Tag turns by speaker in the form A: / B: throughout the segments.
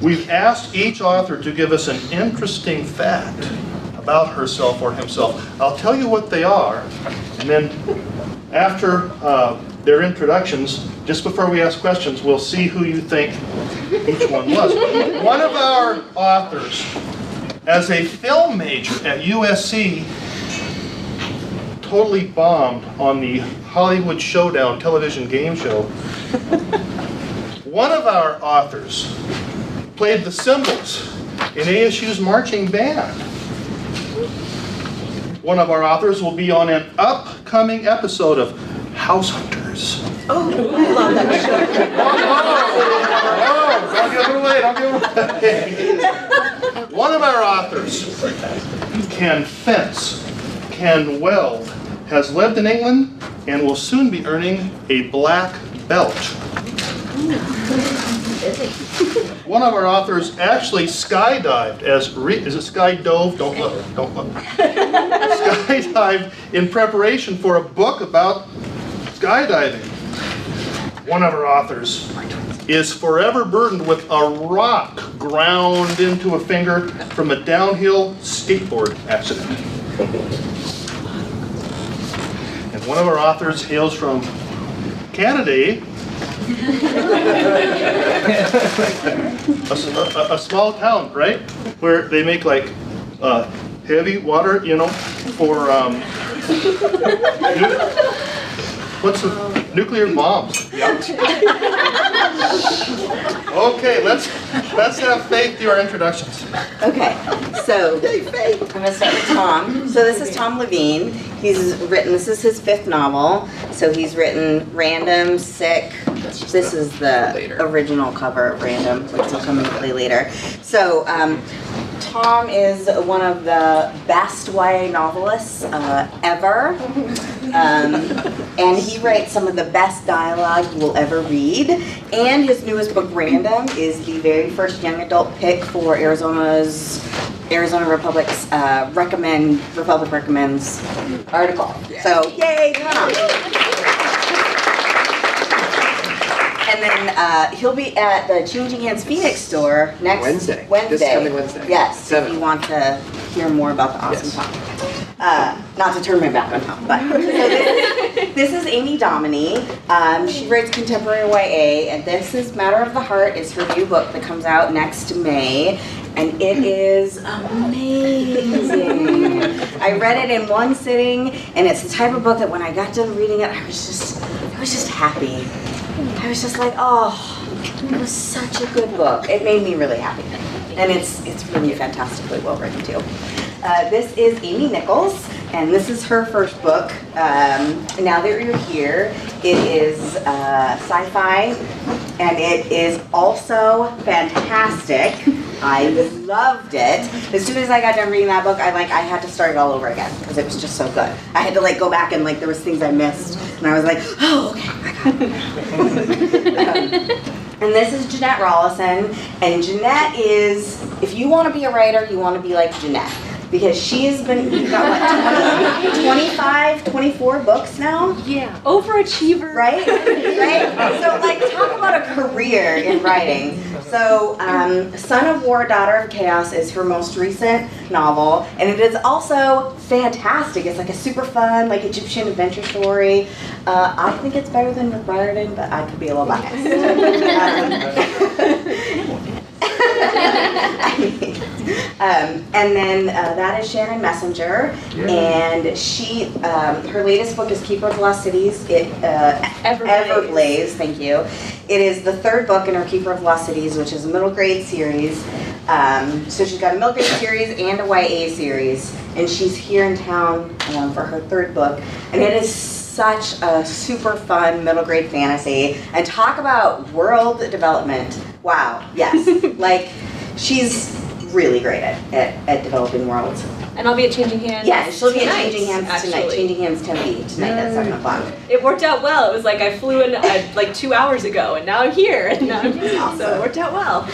A: We've asked each author to give us an interesting fact about herself or himself. I'll tell you what they are, and then after their introductions, just before we ask questions, we'll see who you think each one was. One of our authors, as a film major at USC, totally bombed on the Hollywood Showdown television game show. One of our authors played the cymbals in ASU's marching band. One of our authors will be on an upcoming episode of House Hunters.
B: Oh, I love that
A: show. Don't give it away. One of our authors can fence, can weld, has lived in England, and will soon be earning a black belt. One of our authors actually skydived as, is it skydove? Don't look, don't look. Skydived in preparation for a book about skydiving. One of our authors is forever burdened with a rock ground into a finger from a downhill skateboard accident. And one of our authors hails from Canada, a small town, right? Where they make like heavy water, you know, for what's the nuclear bombs? Yep. Okay, let's have Faith do our introductions.
B: Okay, so I'm gonna start with Tom. So this is Tom Leveen. He's written, this is his 5th novel. So he's written Random, Sick. This is the original cover of Random, which will come into play later. So Tom is one of the best YA novelists ever. And he writes some of the best dialogue you will ever read. And his newest book, Random, is the very first young adult pick for Arizona Republic's Republic Recommends article. So, yay, Tom! And then he'll be at the Changing Hands Phx store next Wednesday.
C: This coming Wednesday.
B: Yes,
C: 7.
B: if you want to hear more about the awesome Tom. Not to turn my back on Tom, but so this is Amy Dominy. She writes contemporary YA, and this is Matter of the Heart is her new book that comes out next May, and it is amazing. I read it in one sitting, and it's the type of book that when I got done reading it, I was just happy. I was just like, oh, it was such a good book. It made me really happy, and it's really fantastically well written too. This is Amy Nichols, and this is her first book. Now that you're here, it is sci-fi, and it is also fantastic. I loved it. As soon as I got done reading that book, I had to start it all over again because it was just so good. I had to go back and there was things I missed, and I was like, oh, okay, I got it. And this is Janette Rallison, and Janette is, if you want to be a writer, you want to be like Janette. Because she's you've got what, 25, 24 books now?
D: Yeah, overachiever.
B: Right? Right? So talk about a career in writing. So Son of War, Daughter of Chaos is her most recent novel, and it is also fantastic. It's a super fun, Egyptian adventure story. I think it's better than Rick Riordan, but I could be a little biased. And then that is Shannon Messenger, and she, her latest book is Keeper of Lost Cities. Everblaze, thank you. It is the 3rd book in her Keeper of Lost Cities, which is a middle grade series. So she's got a middle grade series and a YA series, and she's here in town for her 3rd book, and it is such a super fun middle grade fantasy. And talk about world development. Wow, yes. She's really great at developing worlds.
D: And I'll be at Changing Hands.
B: Yeah, she'll be at Changing Hands
D: actually.
B: tonight. Changing Hands Tempe tonight at 7 o'clock.
D: It worked out well. It was I flew in 2 hours ago, and now I'm here. And now I'm here.
B: Awesome.
D: So it worked out well.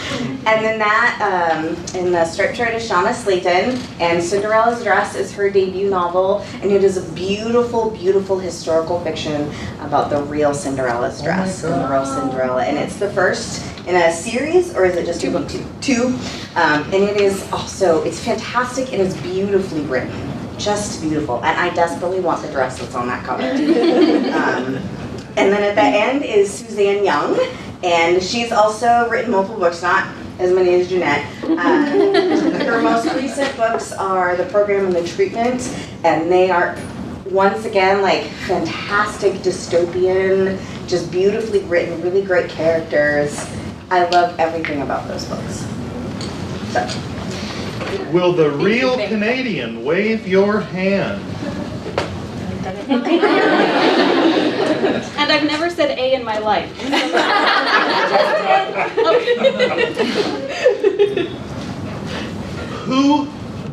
B: And then that, in the strip chart is Shonna Slayton, and Cinderella's Dress is her debut novel, and it is a beautiful, beautiful historical fiction about the real Cinderella's dress and the real Cinderella. And it's the first in a series, or is it just
D: Two
B: gonna be two? And it is also, it's fantastic. It is beautifully written, just beautiful. And I desperately want the dress that's on that cover. And then at the end is Suzanne Young, and she's also written multiple books, not as many as Janette. Her most recent books are The Program and the Treatment, and they are, once again, like fantastic dystopian, just beautifully written, really great characters. I love everything about those books. So.
A: Will the real Canadian wave your hand?
D: And I've never said A in my life.
A: Who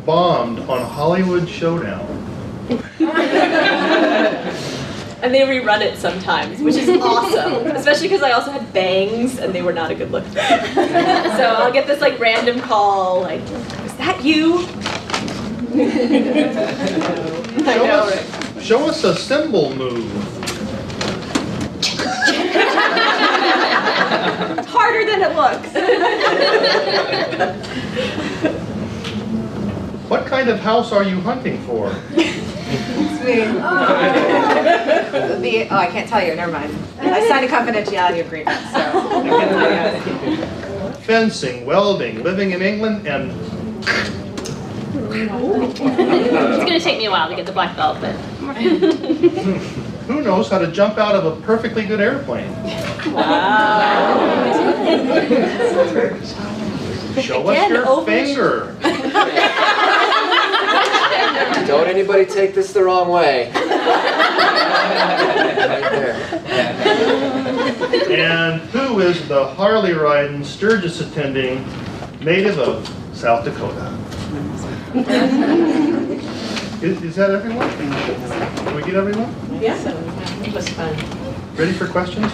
A: bombed on Hollywood Showdown?
D: And they rerun it sometimes, which is awesome. Especially because I also had bangs and they were not a good look. So I'll get this like random call, like, is that you?
A: Show us a symbol move.
D: It's harder than it looks.
A: What kind of house are you hunting for?
C: Oh, I can't tell you, never mind. I signed a confidentiality agreement, so I can't tell you.
A: Fencing, welding, living in England, and
E: It's going to take me a while to get the black belt, but
A: who knows how to jump out of a perfectly good airplane?
D: Wow.
A: Show
D: Again,
A: us your
D: over-
A: finger.
F: Don't anybody take this the wrong way. Right there.
A: And who is the Harley riding, Sturgis attending native of South Dakota? Is that everyone? Did we get everyone?
D: Yeah. It was fun.
A: Ready for questions?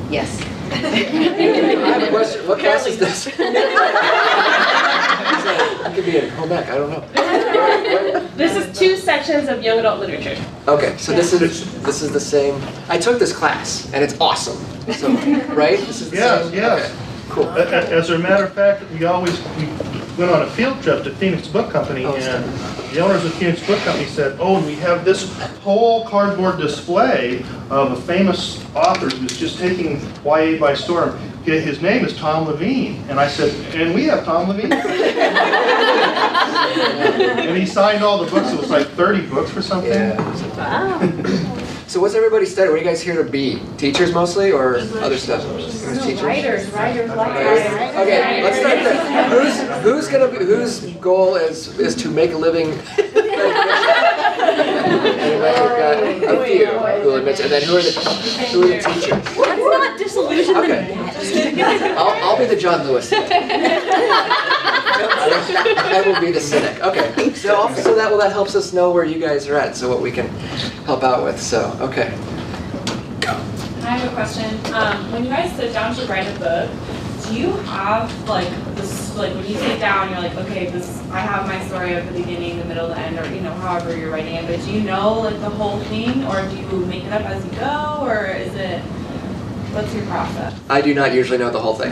C: Yes.
F: I have a question. What class is this? It could be in home ec, I don't know.
E: this is 2 sections of young adult literature.
F: Okay, so this is the same. I took this class and it's awesome. So, right? This is the
A: Yes,
F: same?
A: yes.
F: Okay, cool.
A: As a matter of fact, we went on a field trip to Phx Book Company, and the owners of Phx Book Company said, oh, and we have this whole cardboard display of a famous author who's just taking YA by storm. His name is Tom Leveen. And I said, and we have Tom Leveen. And he signed all the books. It was like 30 books or something.
F: Yeah.
D: Wow.
F: So what's everybody studying? What are you guys here to be? Teachers mostly, or other stuff? Teachers?
E: Writers.
F: Okay, let's start there. Whose goal is to make a living? Anybody? We've got a few who admit, and then who are the teachers?
D: That's not disillusionment.
F: Okay. I'll be the John Lewis. I will be the cynic. Okay. So that helps us know where you guys are at, so what we can help out with. So okay. Go.
G: I have a question. When you guys sit down to write a book, do you have like this, like when you sit down, you're like, okay, I have my story at the beginning, the middle, the end, or however you're writing it. But do you know like the whole thing, or do you make it up as you go, or is it? What's your process?
F: I do not usually know the whole thing.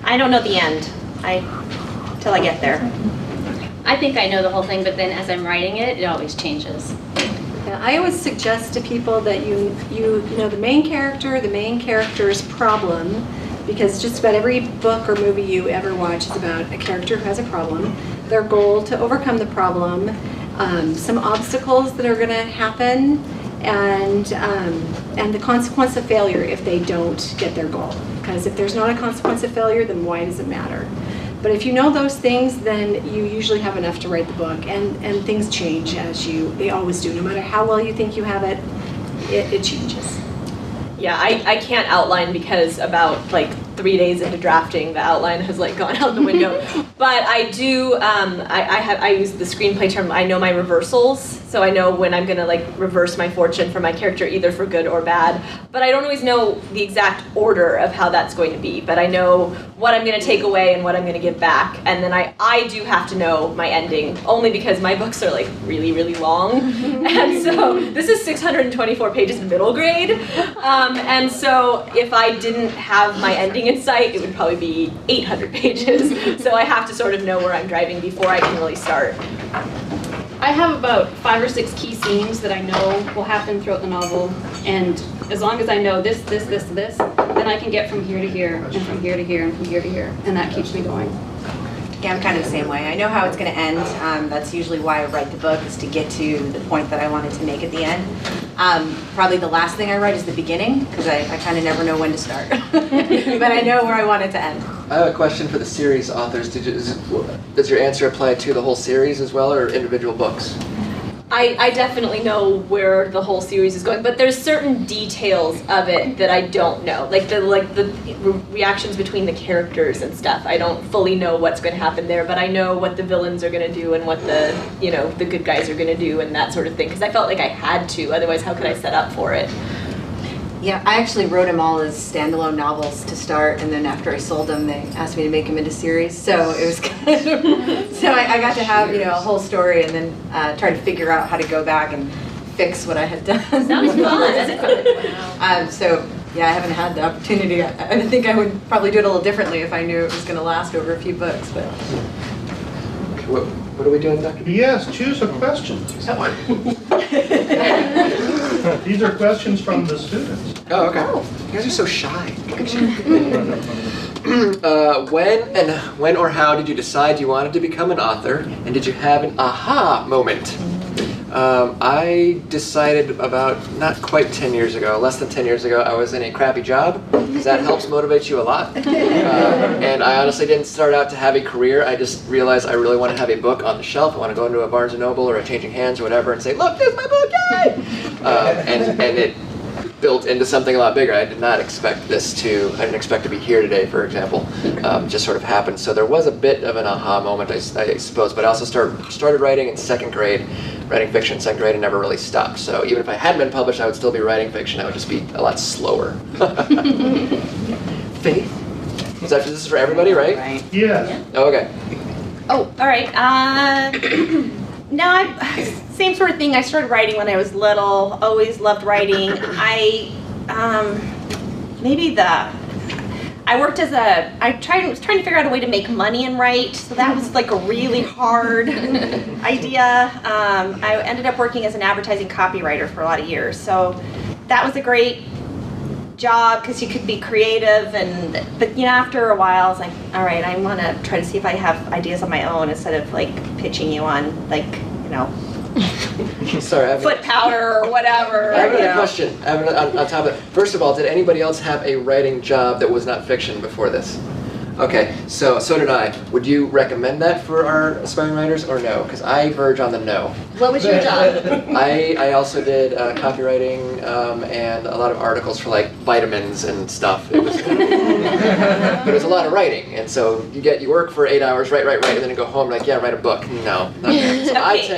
E: I don't know the end. Till I get there. I think I know the whole thing, but then as I'm writing it, it always changes.
H: Yeah, I always suggest to people that you know the main character's problem, because just about every book or movie you ever watch is about a character who has a problem, their goal to overcome the problem, some obstacles that are going to happen, and the consequence of failure if they don't get their goal. Because if there's not a consequence of failure, then why does it matter? But if you know those things, then you usually have enough to write the book, and things change they always do. No matter how well you think you have it changes.
D: Yeah, I can't outline because about like 3 days into drafting, the outline has like gone out the window. But I do, I use the screenplay term, I know my reversals, so I know when I'm gonna like reverse my fortune for my character, either for good or bad. But I don't always know the exact order of how that's going to be, but I know what I'm gonna take away and what I'm gonna give back. And then I do have to know my ending, only because my books are like really, really long. And so this is 624 pages middle grade. And so if I didn't have my ending in sight, it would probably be 800 pages. So I have to sort of know where I'm driving before I can really start.
E: I have about 5 or 6 key scenes that I know will happen throughout the novel, and as long as I know this, then I can get from here to here, and from here to here, and from here to here, and that keeps me going.
B: Yeah, I'm kind of the same way. I know how it's going to end. That's usually why I write the book, is to get to the point that I wanted to make at the end. Probably the last thing I write is the beginning, because I kind of never know when to start. But I know where I want it to end.
F: I have a question for the series authors. Does your answer apply to the whole series as well, or individual books?
D: I definitely know where the whole series is going, but there's certain details of it that I don't know, like the reactions between the characters and stuff. I don't fully know what's going to happen there, but I know what the villains are going to do and what the good guys are going to do and that sort of thing, because I felt like I had to, otherwise how could I set up for it?
B: Yeah, I actually wrote them all as standalone novels to start, and then after I sold them, they asked me to make them into series. So it was kind of, so I got to have a whole story, and then try to figure out how to go back and fix what I had done.
D: That was fun.
B: So yeah, I haven't had the opportunity. I think I would probably do it a little differently if I knew it was going to last over a few books. But
F: What are we doing, Dr. B?
A: Yes, choose a question. These are questions from the students.
F: Oh, okay. You guys are so shy. When or how did you decide you wanted to become an author, and did you have an aha moment? I decided about not quite 10 years ago, less than 10 years ago, I was in a crappy job, because that helps motivate you a lot. And I honestly didn't start out to have a career. I just realized I really want to have a book on the shelf. I want to go into a Barnes & Noble or a Changing Hands or whatever and say, look, there's my book, yay! And it built into something a lot bigger. I did not expect I didn't expect to be here today, for example. Just sort of happened. So there was a bit of an aha moment, I suppose, but I also started writing in 2nd grade, writing fiction in 2nd grade, and never really stopped. So even if I hadn't been published, I would still be writing fiction. I would just be a lot slower. Faith? This is for everybody, right?
B: right.
A: Yeah.
F: Oh, okay.
I: Oh, all right. No, same sort of thing. I started writing when I was little. Always loved writing. I was trying to figure out a way to make money and write. So that was like a really hard idea. I ended up working as an advertising copywriter for a lot of years. So that was a great job because you could be creative, but after a while I was like, all right, I want to try to see if I have ideas on my own instead of like pitching you on
F: Sorry,
I: foot powder or whatever.
F: I have another question. I have on top of it. First of all, did anybody else have a writing job that was not fiction before this? Okay, so did I. Would you recommend that for our aspiring writers or no? Because I verge on the no.
I: What was your job?
F: I also did copywriting and a lot of articles for like vitamins and stuff. It was, but it was a lot of writing, and so you work for 8 hours, write, and then you go home like, yeah, write a book. No, not that. So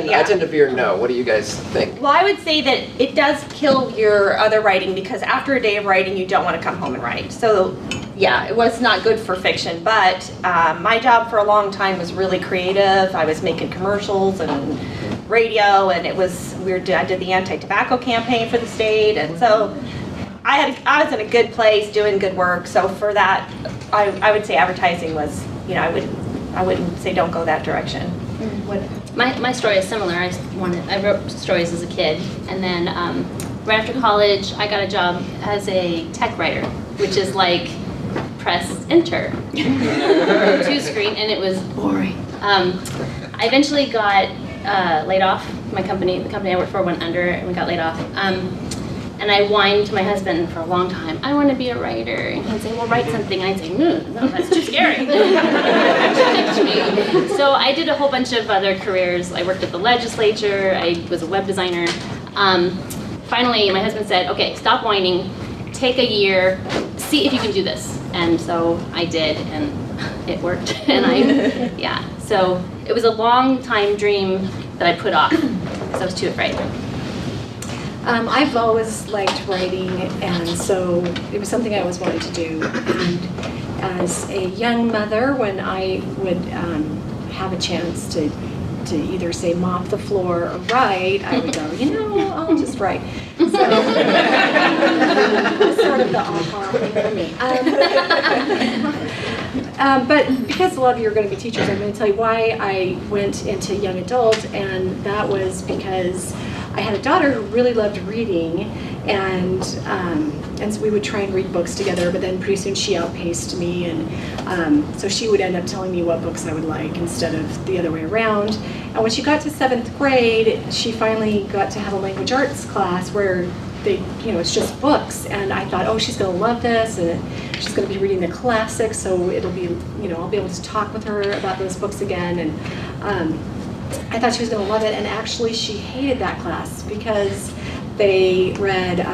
I: Okay,
F: I tend to veer no. What do you guys think?
I: Well, I would say that it does kill your other writing because after a day of writing, you don't want to come home and write. So, yeah, it was not good for fiction, but my job for a long time was really creative. I was making commercials and radio, and I did the anti-tobacco campaign for the state, and so I was in a good place doing good work. So for that, I would say advertising was, I wouldn't say don't go that direction.
E: My story is similar. I wrote stories as a kid, and then right after college, I got a job as a tech writer, which is like press enter to screen, and it was boring. I eventually got laid off. The company I worked for went under, and we got laid off. And I whined to my husband for a long time, I want to be a writer. And he'd say, well, write something. And I'd say, no, that's too scary. So I did a whole bunch of other careers. I worked at the legislature. I was a web designer. Finally, my husband said, okay, stop whining. Take a year. See if you can do this. And so I did, and it worked. And yeah. So it was a long time dream that I put off because I was too afraid.
H: I've always liked writing, and so it was something I always wanted to do. And as a young mother, when I would have a chance to either say mop the floor or write, I would go, you know, I'll just write. So that's sort of the aha thing for me. But because a lot of you are going to be teachers, I'm going to tell you why I went into young adult, and that was because I had a daughter who really loved reading, and so we would try and read books together, but then pretty soon she outpaced me, and so she would end up telling me what books I would like instead of the other way around. And when she got to 7th grade, she finally got to have a language arts class where it's just books, and I thought, oh, she's going to love this, and she's going to be reading the classics, so it'll be, I'll be able to talk with her about those books again, and I thought she was going to love it, and actually she hated that class because they read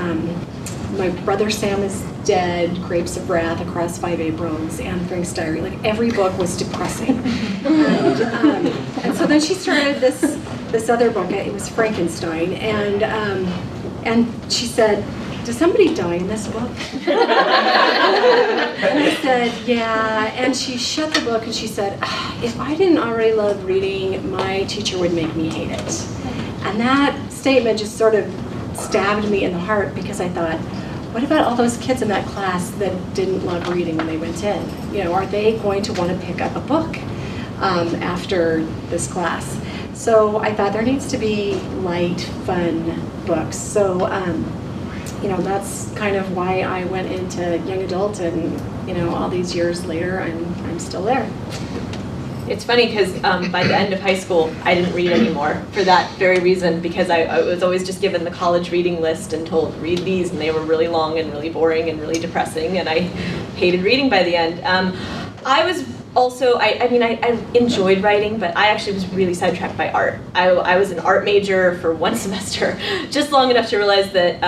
H: My Brother Sam is Dead, Grapes of Wrath, Across 5 Aprils, Anne Frank's Diary. Like, every book was depressing. And so then she started this other book. It was Frankenstein, and she said, does somebody die in this book? And I said, yeah. And she shut the book and she said, if I didn't already love reading, my teacher would make me hate it. And that statement just sort of stabbed me in the heart, because I thought, what about all those kids in that class that didn't love reading when they went in? Are they going to want to pick up a book after this class? So I thought there needs to be light, fun books. So that's kind of why I went into young adult, and all these years later, I'm still there.
D: It's funny because by the end of high school, I didn't read anymore for that very reason, because I was always just given the college reading list and told, read these, and they were really long and really boring and really depressing, and I hated reading by the end. I was also, I enjoyed writing, but I actually was really sidetracked by art. I was an art major for one semester, just long enough to realize that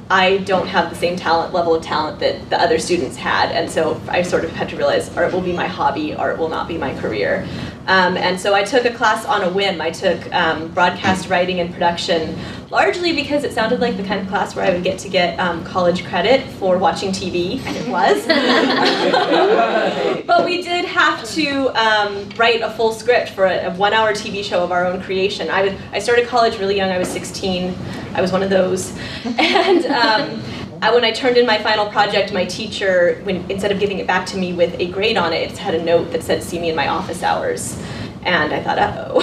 D: I don't have the same level of talent that the other students had, and so I sort of had to realize art will be my hobby, art will not be my career. And so I took a class on a whim. I took broadcast writing and production, largely because it sounded like the kind of class where I would get college credit for watching TV, and it was. But we did have to write a full script for a 1-hour TV show of our own creation. I started college really young. I was 16. I was one of those. And when I turned in my final project, my teacher, instead of giving it back to me with a grade on it, it had a note that said, see me in my office hours. And I thought, uh-oh.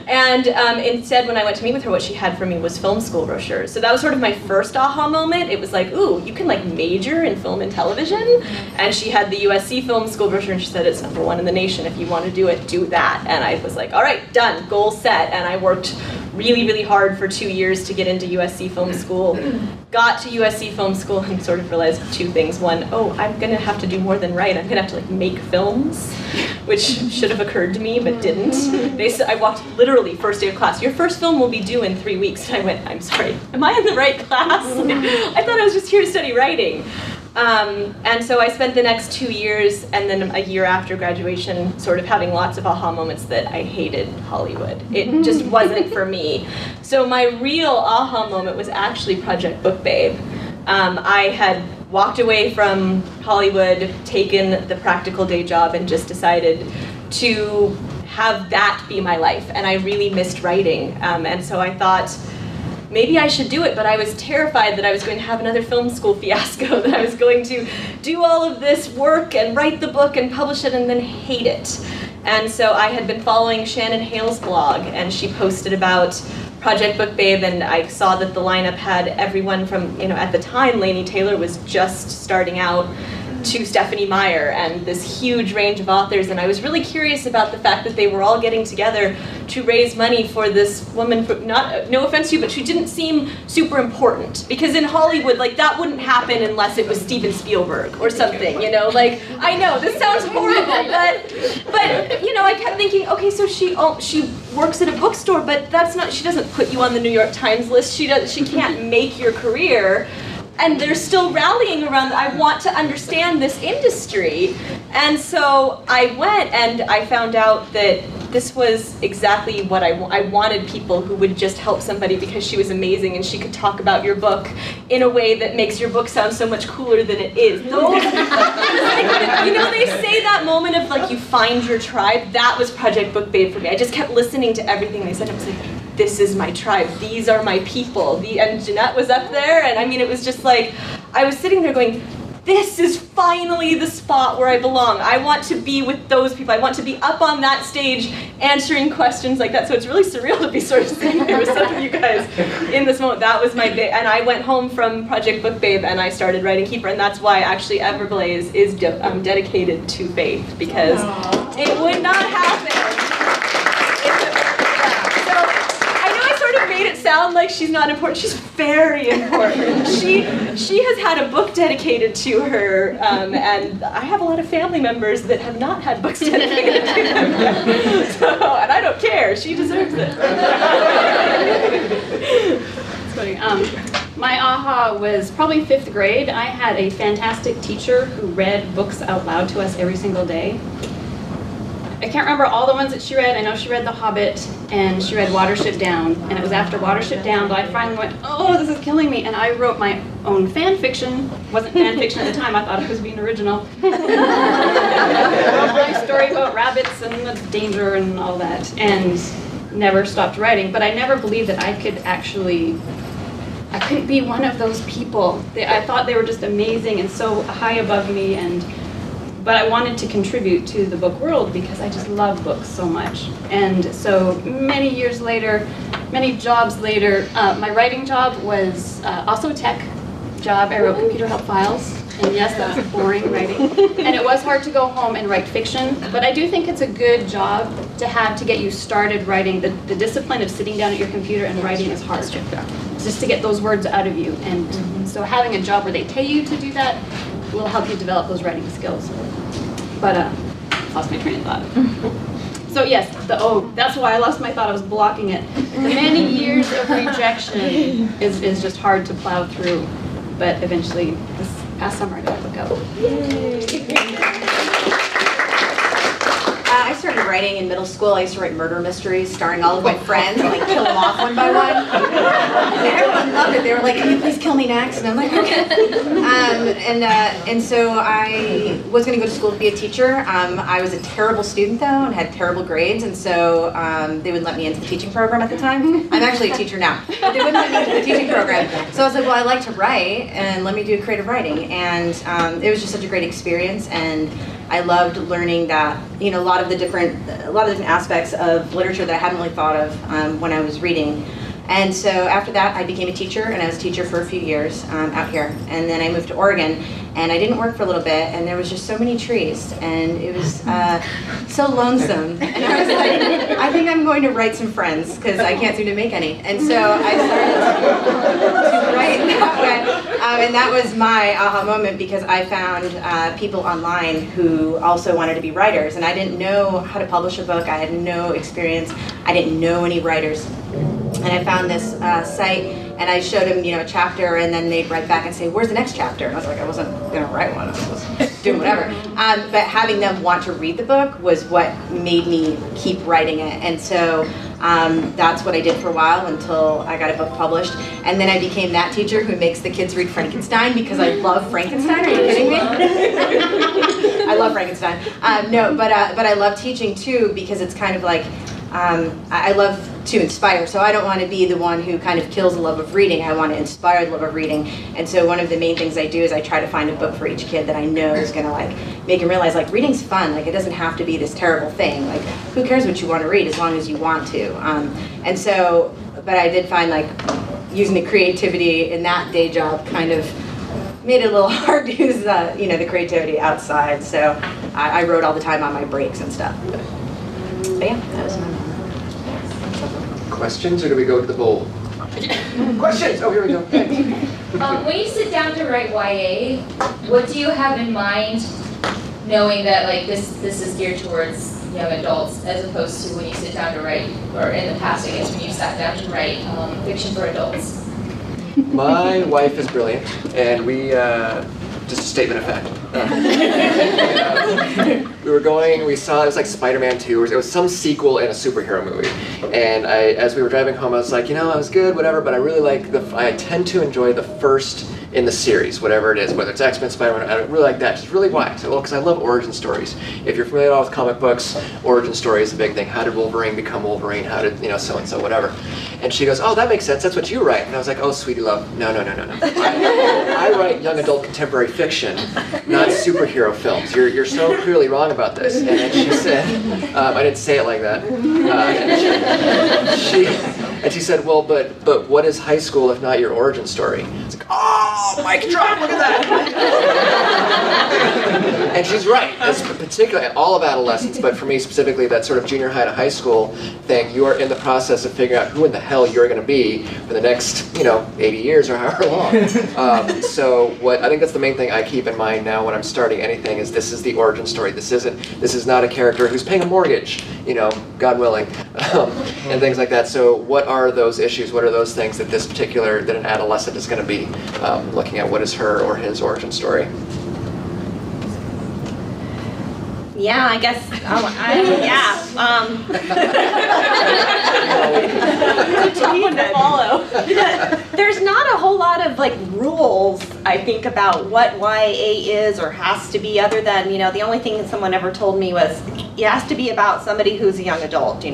D: And instead, when I went to meet with her, what she had for me was film school brochures. So that was sort of my first aha moment. It was like, ooh, you can major in film and television. And she had the USC film school brochure, and she said, it's #1 in the nation. If you want to do it, do that. And I was like, all right, done, goal set. And I worked really, really hard for 2 years to get into USC film school. Got to USC film school and sort of realized 2 things. One, I'm going to have to do more than write. I'm going to have to make films, which should have occurred to me but didn't. I walked literally first day of class, your first film will be due in 3 weeks. And I went, I'm sorry, am I in the right class? I thought I was just here to study writing. And so I spent the next 2 years, and then a year after graduation, sort of having lots of aha moments that I hated Hollywood. It just wasn't for me. So my real aha moment was actually Project Book Babe. I had walked away from Hollywood, taken the practical day job, and just decided to have that be my life. And I really missed writing. And so I thought, maybe I should do it, but I was terrified that I was going to have another film school fiasco, that I was going to do all of this work and write the book and publish it and then hate it. And so I had been following Shannon Hale's blog, and she posted about Project Book Babe, and I saw that the lineup had everyone from, at the time, Laini Taylor was just starting out, to Stephanie Meyer, and this huge range of authors, and I was really curious about the fact that they were all getting together to raise money for this woman, no offense to you, but she didn't seem super important, because in Hollywood, that wouldn't happen unless it was Steven Spielberg or something, I know, this sounds horrible, but I kept thinking, okay, so she works at a bookstore, but that's not, she doesn't put you on the New York Times list, she can't make your career. and they're still rallying around, I want to understand this industry. And so I went and I found out that this was exactly what I wanted, people who would just help somebody because she was amazing and she could talk about your book in a way that makes your book sound so much cooler than it is. Those, you know, they say that moment of like you find your tribe. That was Project Book Babe for me. I just kept listening to everything they said. I was like, this is my tribe. These are my people. And Janette was up there, and I mean, it was just like, I was sitting there going, this is finally the spot where I belong. I want to be with those people. I want to be up on that stage answering questions like that. So it's really surreal to be sort of sitting there with some of you guys in this moment. That was my and I went home from Project Book Babe and I started writing Keeper, and that's why actually Everblaze is dedicated to Faith, because it would not happen. Made it sound like she's not important. She's very important. She has had a book dedicated to her, and I have a lot of family members that have not had books dedicated to them. So, and I don't care. She deserves it.
J: It's funny. My aha was probably 5th grade. I had a fantastic teacher who read books out loud to us every single day. I can't remember all the ones that she read. I know she read The Hobbit, and she read Watership Down, and it was after Watership Down that I finally went, oh, this is killing me, and I wrote my own fan fiction. It wasn't fan fiction at the time, I thought I was being original. I wrote my story about rabbits and the danger and all that, and never stopped writing, but I never believed that I could actually, I couldn't be one of those people. I thought they were just amazing and so high above me, but I wanted to contribute to the book world because I just love books so much. And so many years later, many jobs later, my writing job was also a tech job. I wrote computer help files. And yes, that was boring writing. And it was hard to go home and write fiction. But I do think it's a good job to have to get you started writing. The discipline of sitting down at your computer and writing is hard. Just to get those words out of you. And so having a job where they pay you to do that will help you develop those writing skills. But lost my train of thought. So yes, that's why I lost my thought. I was blocking it. The many years of rejection is just hard to plow through. But eventually, this past summer, I got a book out.
B: I started writing in middle school. I used to write murder mysteries starring all of my friends and like kill them off one by one. And everyone loved it. They were like, can you please kill me next? And I'm like, okay. And so I was going to go to school to be a teacher. I was a terrible student though and had terrible grades, and so they wouldn't let me into the teaching program at the time. I'm actually a teacher now, but they wouldn't let me into the teaching program. So I was like, well, I like to write, and let me do creative writing. And it was just such a great experience, and I loved learning that, you know, a lot of the different aspects of literature that I hadn't really thought of when I was reading. And so after that, I became a teacher, and I was a teacher for a few years out here. And then I moved to Oregon, and I didn't work for a little bit, and there was just so many trees, and it was so lonesome. And I was like, I think I'm going to write some friends, because I can't seem to make any. And so I started to write that way. And that was my aha moment, because I found people online who also wanted to be writers, and I didn't know how to publish a book. I had no experience. I didn't know any writers. And I found this site, and I showed them, you know, a chapter, and then they'd write back and say, "Where's the next chapter?" And I was like, I wasn't going to write one. I was doing whatever. But having them want to read the book was what made me keep writing it. And so that's what I did for a while until I got a book published. And then I became that teacher who makes the kids read Frankenstein because I love Frankenstein. Are you kidding me? I love Frankenstein. No, but I love teaching too, because it's kind of like, I love to inspire, so I don't want to be the one who kind of kills the love of reading. I want to inspire the love of reading. And so one of the main things I do is I try to find a book for each kid that I know is going to like make him realize like reading's fun. Like it doesn't have to be this terrible thing. Like who cares what you want to read as long as you want to. And so, but I did find like using the creativity in that day job kind of made it a little hard to use you know, the creativity outside. So I wrote all the time on my breaks and stuff. But yeah, that was my
F: Questions, or do we go to the bowl? Questions! Oh, here we go.
K: When you sit down to write YA, what do you have in mind, knowing that like this is geared towards young adults, as opposed to when you sit down to write, or in the past, I guess, when you sat down to write fiction for adults?
F: My wife is brilliant, and we, just a statement of fact. We saw, it was like Spider-Man 2, it was some sequel in a superhero movie. And as we were driving home, I was like, I was good, whatever, but I really like I tend to enjoy the first in the series, whatever it is, whether it's X-Men, Spider-Man, I really like that. Just really why? So, well, because I love origin stories. If you're familiar at all with comic books, origin story is a big thing. How did Wolverine become Wolverine? How did, so-and-so, whatever. And she goes, oh, that makes sense, that's what you write. And I was like, oh, sweetie love, no. I write young adult contemporary fiction, not superhero films. You're so clearly wrong about this. And then she said, I didn't say it like that. And she said, well, but what is high school if not your origin story? It's like, oh, mic drop, look at that. And she's right, it's particularly all of adolescence, but for me specifically, that sort of junior high to high school thing, you are in the process of figuring out who in the hell you're going to be for the next, 80 years or however long. So I think that's the main thing I keep in mind now when I'm starting anything is this is the origin story. This is not a character who's paying a mortgage, God willing, and things like that. So what are those issues? What are those things that that an adolescent is going to be looking at? What is her or his origin story?
I: Yeah, I guess. There's not a whole lot of rules, I think, about what YA is or has to be, other than the only thing that someone ever told me was it has to be about somebody who's a young adult,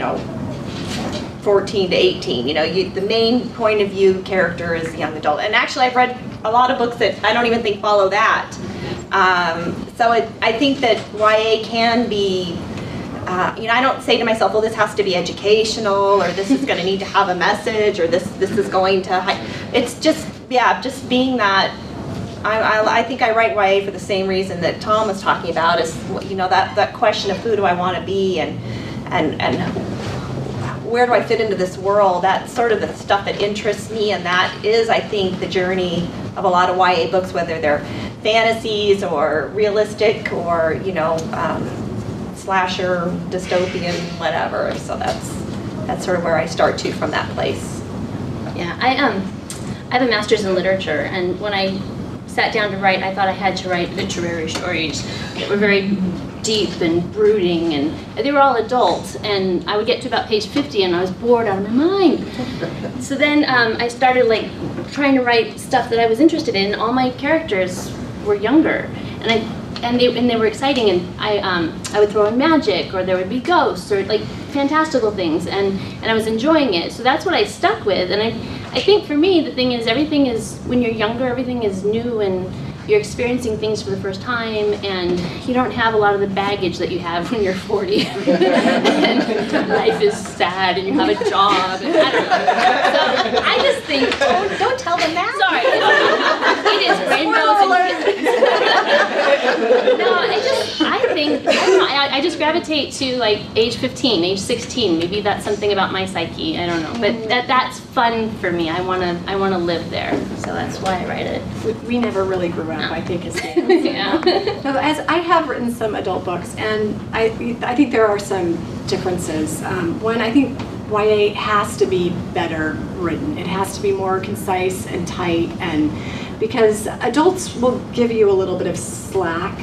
I: 14 to 18. The main point of view character is the young adult. And actually, I've read a lot of books that I don't even think follow that. So I think that YA can be, I don't say to myself, well, this has to be educational, or this is going to need to have a message, or this is going to, it's just being that, I think I write YA for the same reason that Tom was talking about, is, that question of who do I want to be, and where do I fit into this world. That's sort of the stuff that interests me, and that is, I think, the journey of a lot of YA books, whether they're fantasies or realistic or slasher, dystopian, whatever. So that's sort of where I start to from that place.
E: Yeah, I have a master's in literature, and when I sat down to write, I thought I had to write literary stories that were very deep and brooding, and they were all adult, and I would get to about page 50 and I was bored out of my mind. So then I started trying to write stuff that I was interested in. All my characters were younger, and they were exciting, and I would throw in magic, or there would be ghosts, or fantastical things, and I was enjoying it. So that's what I stuck with, and I think for me the thing is, everything is, when you're younger, everything is new, and you're experiencing things for the first time, and you don't have a lot of the baggage that you have when you're 40. And life is sad, and you have a job, and I don't know. So I just think,
I: Don't tell them that.
E: sorry, it is rainbows and no, I just gravitate to age 15, age 16. Maybe that's something about my psyche. I don't know, but that's fun for me. I wanna live there, so that's why I write it.
H: We never really grew up, I think, as fans.
E: Yeah.
H: No, as I have written some adult books, and I think there are some differences. One, I think YA has to be better written. It has to be more concise and tight, and because adults will give you a little bit of slack,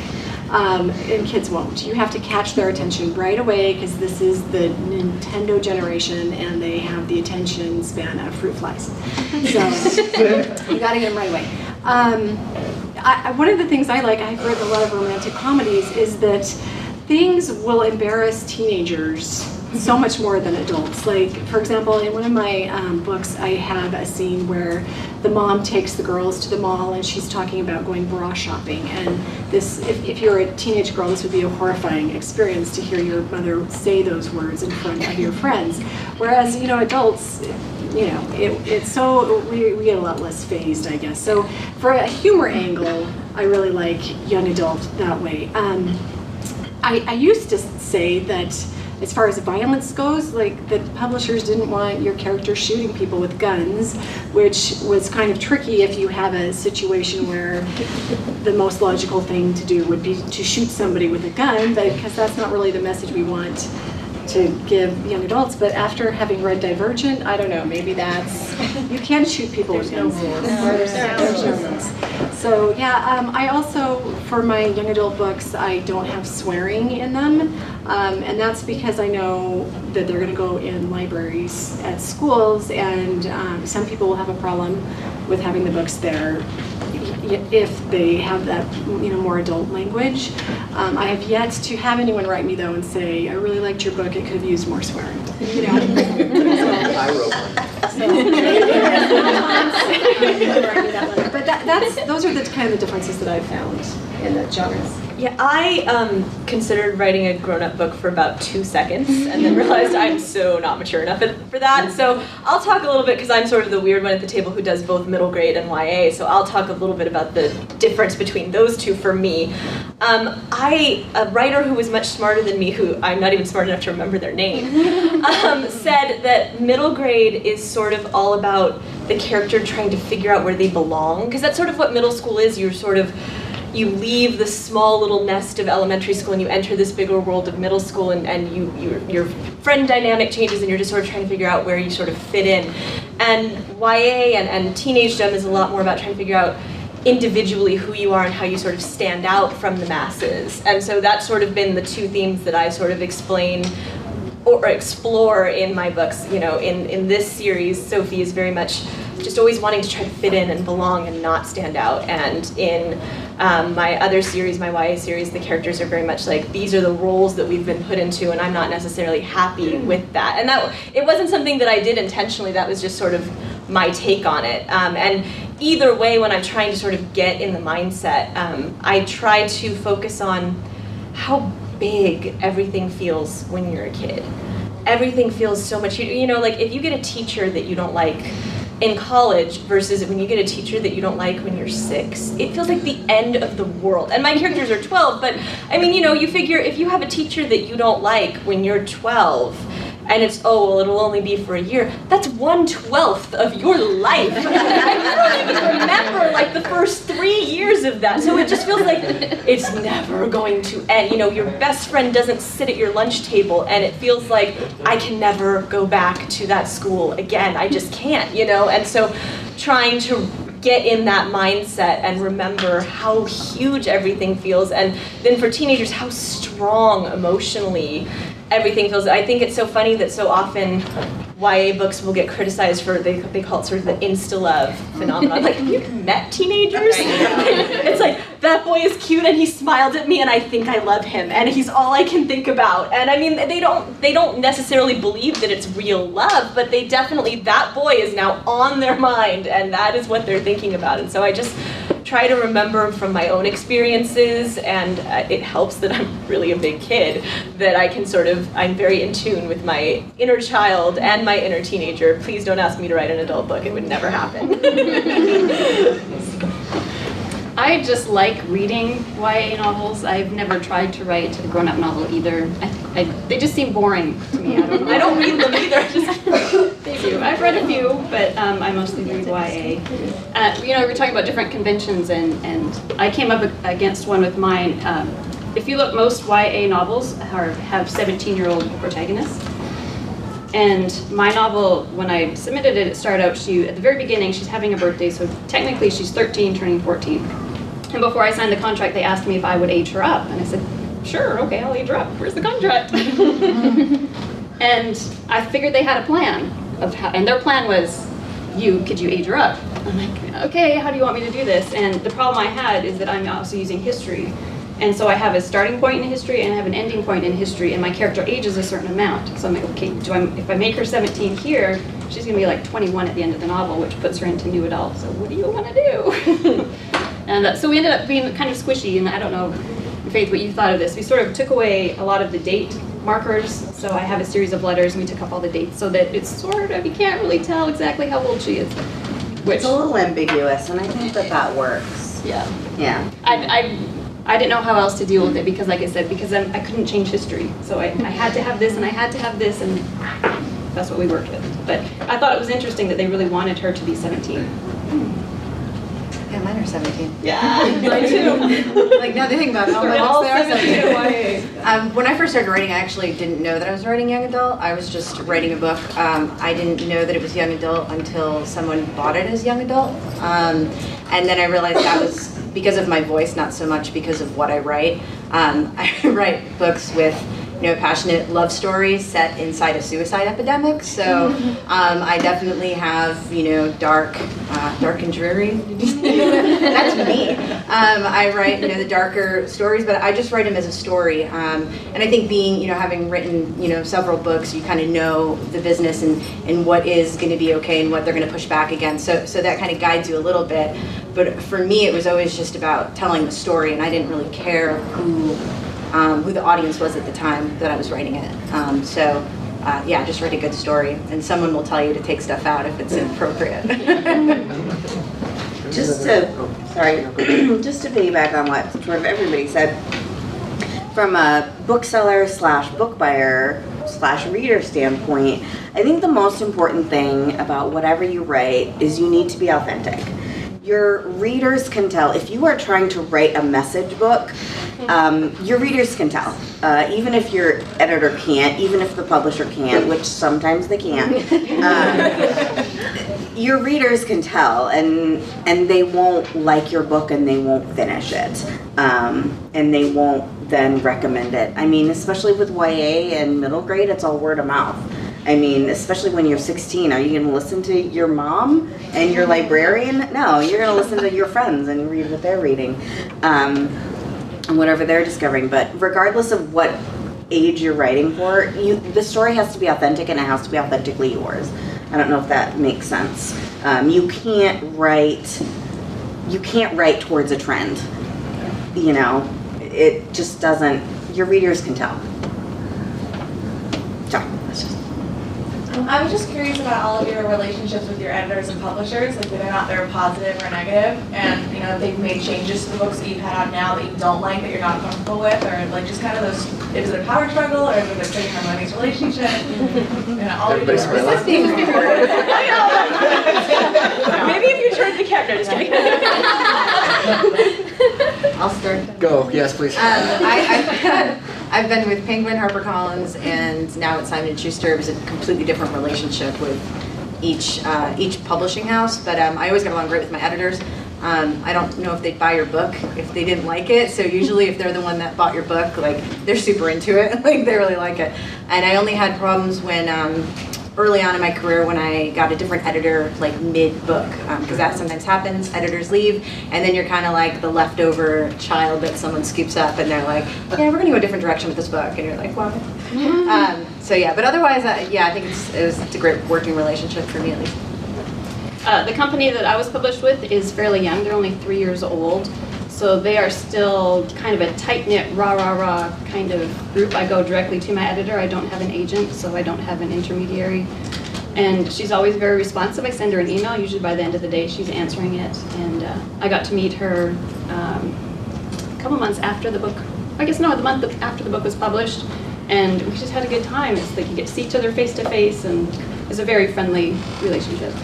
H: and kids won't. You have to catch their attention right away, because this is the Nintendo generation, and they have the attention span of fruit flies. So you got to get them right away. One of the things I've read a lot of romantic comedies, is that things will embarrass teenagers so much more than adults. For example, in one of my books, I have a scene where the mom takes the girls to the mall, and she's talking about going bra shopping. And this, if you're a teenage girl, this would be a horrifying experience to hear your mother say those words in front of your friends. Whereas, adults, it's so, we get a lot less phased, I guess. So for a humor angle, I really like young adult that way. I used to say that as far as violence goes, the publishers didn't want your character shooting people with guns, which was kind of tricky if you have a situation where the most logical thing to do would be to shoot somebody with a gun, but because that's not really the message we want to give young adults, but after having read Divergent, I don't know, maybe that's, you can shoot people with guns. There's no rules. So yeah, I also, for my young adult books, I don't have swearing in them, and that's because I know that they're going to go in libraries at schools, and some people will have a problem with having the books there if they have that, more adult language. I have yet to have anyone write me though and say, I really liked your book, it could have used more swearing.
F: I wrote one.
H: But those are the kind of the differences that I've found in the genres.
D: Yeah, I considered writing a grown-up book for about 2 seconds and then realized I'm so not mature enough for that. So I'll talk a little bit, because I'm sort of the weird one at the table who does both middle grade and YA, so I'll talk a little bit about the difference between those two for me. A writer who was much smarter than me, who I'm not even smart enough to remember their name, said that middle grade is sort of all about the character trying to figure out where they belong, because that's sort of what middle school is. You leave the small little nest of elementary school and you enter this bigger world of middle school, and your friend dynamic changes, and you're just sort of trying to figure out where you sort of fit in. And YA and teenagedom is a lot more about trying to figure out individually who you are and how you sort of stand out from the masses. And so that's sort of been the two themes that I sort of explain or explore in my books. In this series, Sophie is very much just always wanting to try to fit in and belong and not stand out. And in my other series, my YA series, the characters are very much like, these are the roles that we've been put into, and I'm not necessarily happy with that. And that it wasn't something that I did intentionally, that was just sort of my take on it. And either way, when I'm trying to sort of get in the mindset, I try to focus on how big everything feels when you're a kid. Everything feels so much, like if you get a teacher that you don't like in college versus when you get a teacher that you don't like when you're 6, it feels like the end of the world. And my characters are 12, but I mean, you figure if you have a teacher that you don't like when you're 12, and it's, oh, well, it'll only be for a year, that's 1/12 of your life. And you don't even remember like the first 3 years of that. So it just feels like it's never going to end. Your best friend doesn't sit at your lunch table, and it feels like I can never go back to that school again. I just can't, And so trying to get in that mindset and remember how huge everything feels, and then for teenagers, how strong emotionally everything feels. I think it's so funny that so often YA books will get criticized for, they call it sort of the insta-love phenomenon. Like, have you met teenagers? It's like, that boy is cute and he smiled at me and I think I love him and he's all I can think about. And I mean, they don't necessarily believe that it's real love, but they definitely, that boy is now on their mind and that is what they're thinking about. And so I just try to remember from my own experiences, and it helps that I'm really a big kid, that I can I'm very in tune with my inner child and my inner teenager. Please don't ask me to write an adult book, it would never happen.
J: I just like reading YA novels. I've never tried to write a grown-up novel either. They just seem boring to me. I don't know.
D: I don't read them either.
J: They do. I've read a few, but I mostly read YA. We're talking about different conventions, and I came up against one with mine. If you look, most YA novels have 17-year-old protagonists. And my novel, when I submitted it, it started out, at the very beginning, she's having a birthday, so technically she's 13, turning 14. And before I signed the contract, they asked me if I would age her up. And I said, sure, okay, I'll age her up. Where's the contract? And I figured they had a plan of how, and their plan was, could you age her up? I'm like, okay, how do you want me to do this? And the problem I had is that I'm also using history. And so I have a starting point in history and I have an ending point in history, and my character ages a certain amount. So I'm like, okay, if I make her 17 here, she's gonna be like 21 at the end of the novel, which puts her into new adult. So what do you wanna do? And so we ended up being kind of squishy, and I don't know, Faith, what you thought of this. We sort of took away a lot of the date markers. So I have a series of letters and we took up all the dates so that it's sort of, you can't really tell exactly how old she is.
B: It's a little ambiguous, and I think that works.
J: Yeah.
B: Yeah.
J: I didn't know how else to deal with it because, like I said, because I couldn't change history. So I had to have this and I had to have this, and that's what we worked with. But I thought it was interesting that they really wanted her to be 17.
C: Yeah, mine are 17.
D: Yeah, mine too.
C: Like, now that I think about it, all my
D: They're all
C: books, they are
D: 17
C: 17. When I first started writing, I actually didn't know that I was writing young adult. I was just writing a book. I didn't know that it was young adult until someone bought it as young adult. And then I realized that was because of my voice, not so much because of what I write. I write books with passionate love stories set inside a suicide epidemic. So I definitely have, dark and dreary. That's me. I write, the darker stories, but I just write them as a story. And I think having written, several books, you kind of know the business and what is going to be okay and what they're going to push back against. So that kind of guides you a little bit. But for me, it was always just about telling the story, and I didn't really care who the audience was at the time that I was writing it. Just write a good story, and someone will tell you to take stuff out if it's inappropriate.
B: Just to piggyback on what sort of everybody said, from a bookseller / book buyer / reader standpoint, I think the most important thing about whatever you write is you need to be authentic. Your readers can tell. If you are trying to write a message book, your readers can tell. Even if your editor can't, even if the publisher can't, which sometimes they can't, your readers can tell, and they won't like your book and they won't finish it. And they won't then recommend it. I mean, especially with YA and middle grade, it's all word of mouth. I mean, especially when you're 16, are you going to listen to your mom and your librarian? No, you're going to listen to your friends and read what they're reading, and whatever they're discovering. But regardless of what age you're writing for, the story has to be authentic, and it has to be authentically yours. I don't know if that makes sense. You can't write towards a trend. It just doesn't. Your readers can tell. So that's just.
G: I was just curious about all of your relationships with your editors and publishers, like whether or not they're positive or negative, and if they've made changes to the books that you've had out now that you don't like, that you're not comfortable with, or like just kind of those, is it a power struggle, or is it a pretty harmonious relationship? All of your
D: Maybe if you turned the camera, just kidding.
C: I'll start.
F: Go, yes, please.
C: I've been with Penguin, HarperCollins, and now at Simon & Schuster. It was a completely different relationship with each publishing house, but I always got along great with my editors. I don't know if they'd buy your book if they didn't like it, so usually if they're the one that bought your book, like, they're super into it, like, they really like it. And I only had problems when, early on in my career, when I got a different editor, like, mid-book, because that sometimes happens, editors leave, and then you're kind of like the leftover child that someone scoops up, and they're like, yeah, we're going to go a different direction with this book, and you're like, well. But otherwise, I think it's a great working relationship for me, at least.
J: The company that I was published with is fairly young. They're only 3 years old. So they are still kind of a tight-knit, rah-rah-rah kind of group. I go directly to my editor. I don't have an agent, so I don't have an intermediary. And she's always very responsive. I send her an email. Usually by the end of the day, she's answering it. And I got to meet her a couple months after the book. I guess, no, the month after the book was published. And we just had a good time. It's like you get to see each other face-to-face, and it's a very friendly relationship.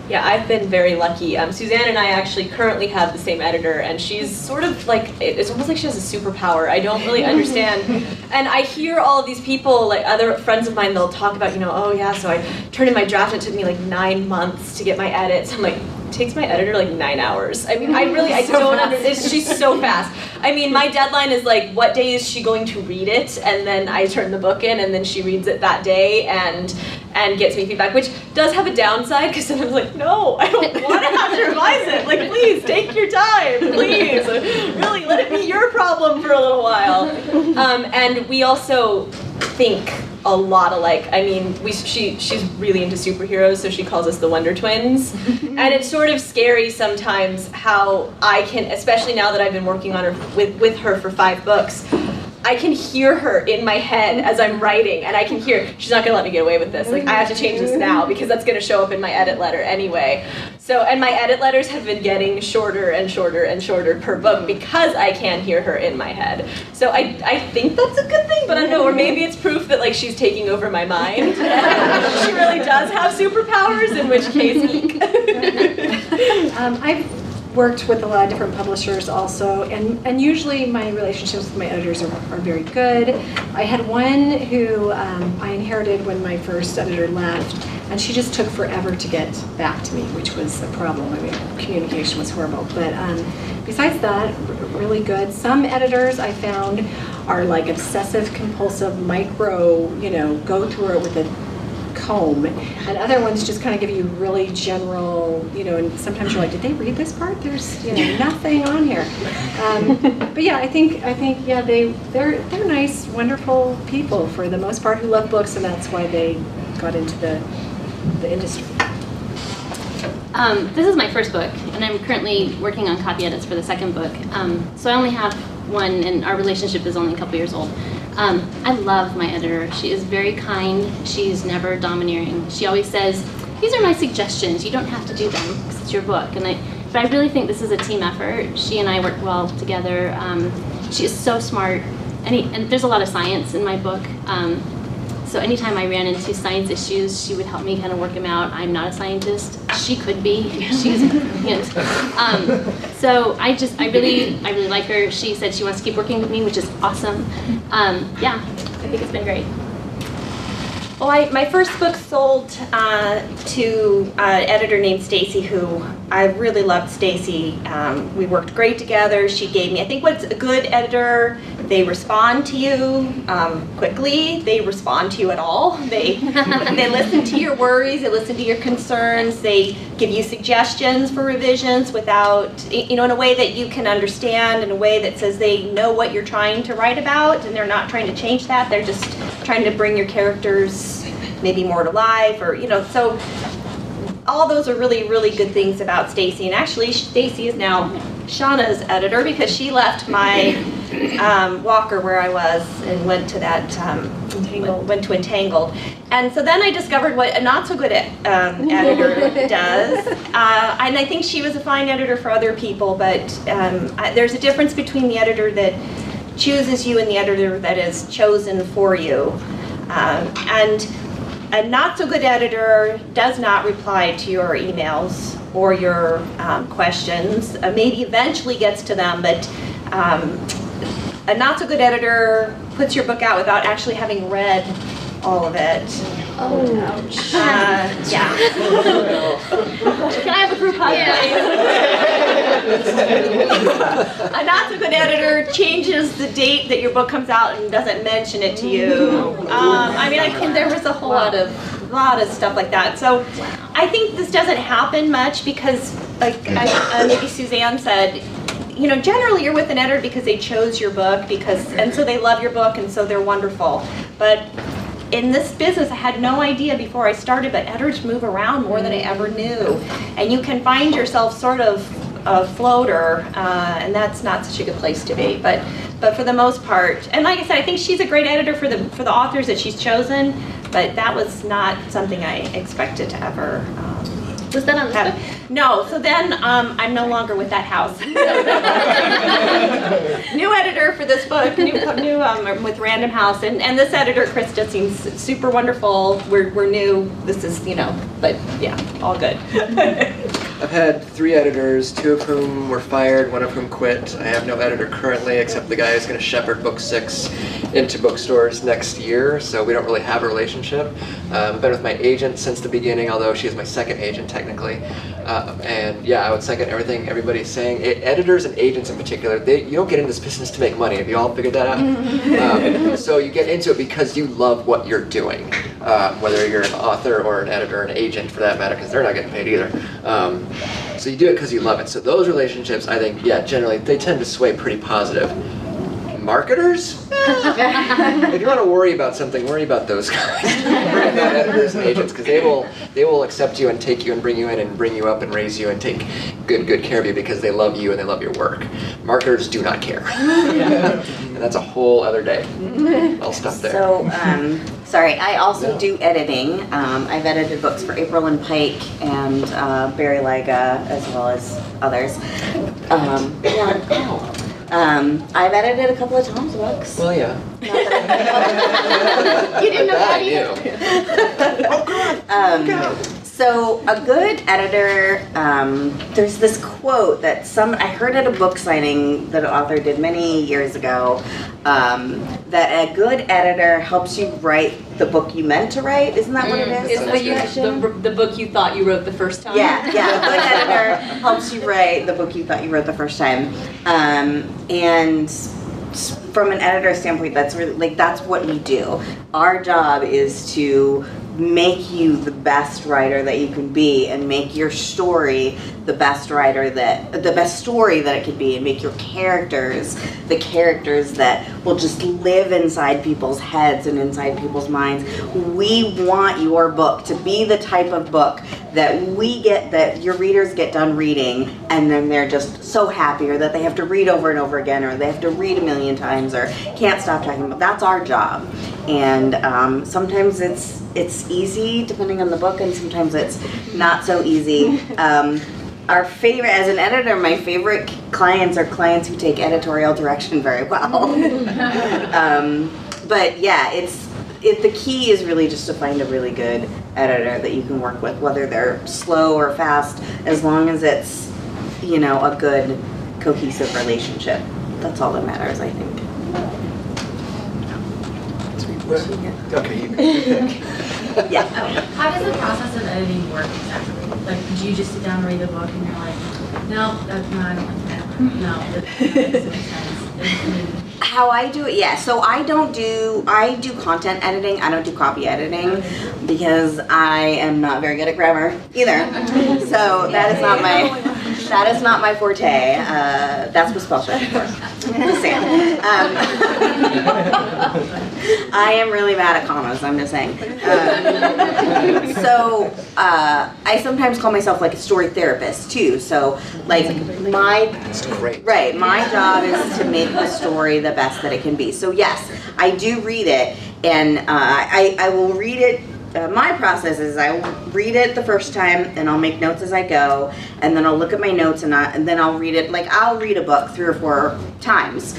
D: Yeah, I've been very lucky. Suzanne and I actually currently have the same editor, and she's sort of like, it's almost like she has a superpower. I don't really understand. And I hear all of these people, like other friends of mine, they'll talk about, oh yeah, so I turned in my draft, it took me like 9 months to get my edits. I'm like, it takes my editor like 9 hours. I mean, I don't understand. She's so fast. I mean, my deadline is like, what day is she going to read it? And then I turn the book in, and then she reads it that day and gets me feedback, which does have a downside, because sometimes I'm like, no, I don't want to have to revise it. Like, please, take your time, please. Really, let it be your problem for a little while. And we also think a lot alike. I mean, she's really into superheroes, so she calls us the Wonder Twins. And it's sort of scary sometimes how I can, especially now that I've been working on her with her for 5 books, I can hear her in my head as I'm writing, and I can hear, she's not gonna let me get away with this. Like, I have to change this now because that's gonna show up in my edit letter anyway. So, and my edit letters have been getting shorter and shorter and shorter per book because I can hear her in my head. So I think that's a good thing, but I don't know, or maybe it's proof that like she's taking over my mind. She really does have superpowers, in which case, eek.
H: worked with a lot of different publishers also, and usually my relationships with my editors are very good. I had one who I inherited when my first editor left, and she just took forever to get back to me, which was a problem. I mean, communication was horrible. But besides that, really good. Some editors I found are like obsessive compulsive micro, go through it with a comb, and other ones just kind of give you really general, and sometimes you're like, did they read this part? There's nothing on here. But yeah, I think yeah, they're nice, wonderful people for the most part who love books, and that's why they got into the industry.
E: This is my first book, and I'm currently working on copy edits for the second book. So I only have one, and our relationship is only a couple years old. I love my editor. She is very kind. She's never domineering. She always says, these are my suggestions. You don't have to do them because it's your book. But I really think this is a team effort. She and I work well together. She is so smart. And there's a lot of science in my book. So anytime I ran into science issues, she would help me kind of work them out. I'm not a scientist. She could be. She's brilliant. So I really like her. She said she wants to keep working with me, which is awesome. Yeah, I think it's been great.
I: Well, my first book sold to an editor named Stacy, who I really loved Stacy. We worked great together. She gave me, I think what's a good editor, they respond to you quickly. They respond to you at all. They listen to your worries. They listen to your concerns. They give you suggestions for revisions without, in a way that you can understand, in a way that says they know what you're trying to write about, and they're not trying to change that. They're just trying to bring your characters maybe more to life, or so all those are really, really good things about Stacy. And actually, Stacy is now Shonna's editor because she left my Walker where I was and went to that went to Entangled. And so then I discovered what a not so good editor does. And I think she was a fine editor for other people, but there's a difference between the editor that chooses you and the editor that is chosen for you. And a not so good editor does not reply to your emails or your questions. Maybe eventually gets to them, but a not so good editor puts your book out without actually having read all of it.
E: Oh, ouch.
I: Yeah. Can I have a group hug, please? A not so good editor changes the date that your book comes out and doesn't mention it to you. There was a whole lot of stuff like that. So I think this doesn't happen much because, like maybe Suzanne said, generally you're with an editor because they chose your book and so they love your book and so they're wonderful. But in this business, I had no idea before I started, but editors move around more than I ever knew. And you can find yourself sort of a floater, and that's not such a good place to be. But for the most part, and like I said, I think she's a great editor for the authors that she's chosen, but that was not something I expected to ever
E: Was that on this book?
I: No, so then I'm no longer with that house. New editor for this book, new with Random House, and this editor, Krista, seems super wonderful. We're new. This is, but yeah, all good.
F: I've had 3 editors, 2 of whom were fired, 1 of whom quit. I have no editor currently, except the guy who's going to shepherd book 6 into bookstores next year, so we don't really have a relationship. I've been with my agent since the beginning, although she is my second agent technically. And yeah, I would second everything everybody's saying. Editors and agents in particular, you don't get into this business to make money. Have you all figured that out? So you get into it because you love what you're doing, whether you're an author or an editor or an agent for that matter, because they're not getting paid either. So you do it because you love it. So those relationships, I think, yeah, generally, they tend to sway pretty positive. Marketers? If you want to worry about something, worry about those guys. Worry about editors and agents, because they will accept you and take you and bring you in and bring you up and raise you and take good care of you because they love you and they love your work. Marketers do not care. And that's a whole other day. I'll stop there.
B: So, sorry, I also do editing. I've edited books for April and Pike and Barry Lyga, as well as others. I've edited a couple of Tom's books.
F: Well, yeah.
I: You didn't know that either.
B: So So a good editor, there's this quote that I heard at a book signing that an author did many years ago, that a good editor helps you write the book you meant to write. Isn't that what it is?
D: It's the book you thought you wrote the first time.
B: Yeah. A good editor helps you write the book you thought you wrote the first time. And from an editor standpoint, that's really, like, that's what we do. Our job is to make you the best writer that you can be, and make your story the best story that it could be, and make your characters the characters that will just live inside people's heads and inside people's minds. We want your book to be the type of book that your readers get done reading and then they're just so happy, or that they have to read over and over again, or they have to read a million times, or can't stop talking about. That's our job. And sometimes it's easy depending on the book, and sometimes it's not so easy. Our favorite, as an editor, my favorite clients are clients who take editorial direction very well. But yeah, the key is really just to find a really good editor that you can work with, whether they're slow or fast, as long as it's, a good, cohesive relationship. That's all that matters, I think.
F: Okay,
B: Yeah.
L: How does the process of editing work exactly? Like, do you just sit down and read the book and you're like, no, I don't like that. No, that doesn't make sense.
B: How I do it, yeah. So I do content editing. I don't do copy editing because I am not very good at grammar either. So that is not my forte. That's what spell check is for. Just saying. I am really bad at commas, I'm just saying. So I sometimes call myself like a story therapist too. So like my job is to make the story the best that it can be. So yes, I do read it, and I will read it. My process is I will read it the first time, and I'll make notes as I go, and then I'll look at my notes, and then I'll read it. Like, I'll read a book 3 or 4 times,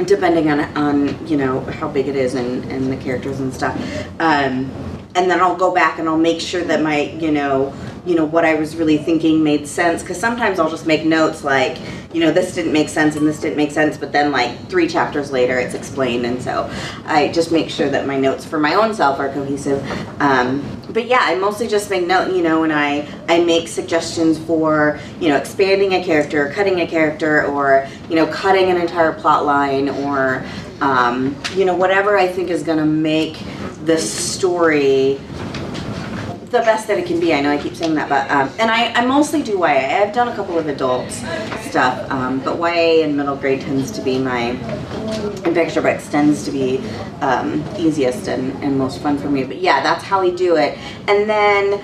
B: depending on how big it is and the characters and stuff. And then I'll go back and I'll make sure that my what I was really thinking made sense, because sometimes I'll just make notes like, this didn't make sense and this didn't make sense, but then like 3 chapters later it's explained, and so I just make sure that my notes for my own self are cohesive. But yeah, I mostly just make note, and I make suggestions for, expanding a character, cutting a character, or, cutting an entire plot line, or, whatever I think is going to make the story the best that it can be. I know I keep saying that, but and I mostly do YA. I've done a couple of adult stuff, but YA and middle grade tends to be and picture books tends to be easiest and most fun for me. But yeah, that's how we do it. And then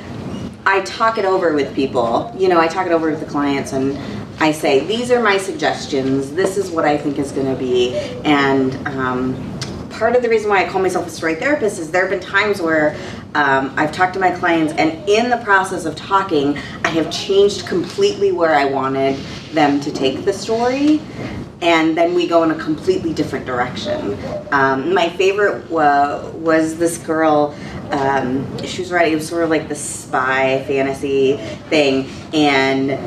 B: I talk it over with people. I talk it over with the clients, and I say, these are my suggestions. This is what I think is going to be. And part of the reason why I call myself a story therapist is there have been times where I've talked to my clients, and in the process of talking, I have changed completely where I wanted them to take the story, and then we go in a completely different direction. My favorite was this girl. She was writing, it was sort of like the spy fantasy thing, and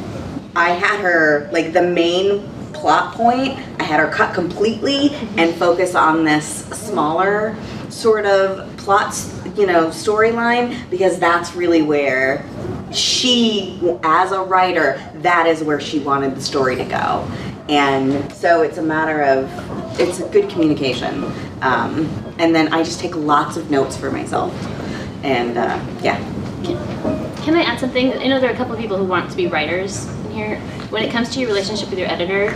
B: I had her, like, the main plot point, I had her cut completely and focus on this smaller sort of plot, storyline, because that's really where she, as a writer, that is where she wanted the story to go. And so it's a matter of, it's a good communication. And then I just take lots of notes for myself. And yeah.
E: Can I add something? I know there are a couple of people who want to be writers in here. When it comes to your relationship with your editor,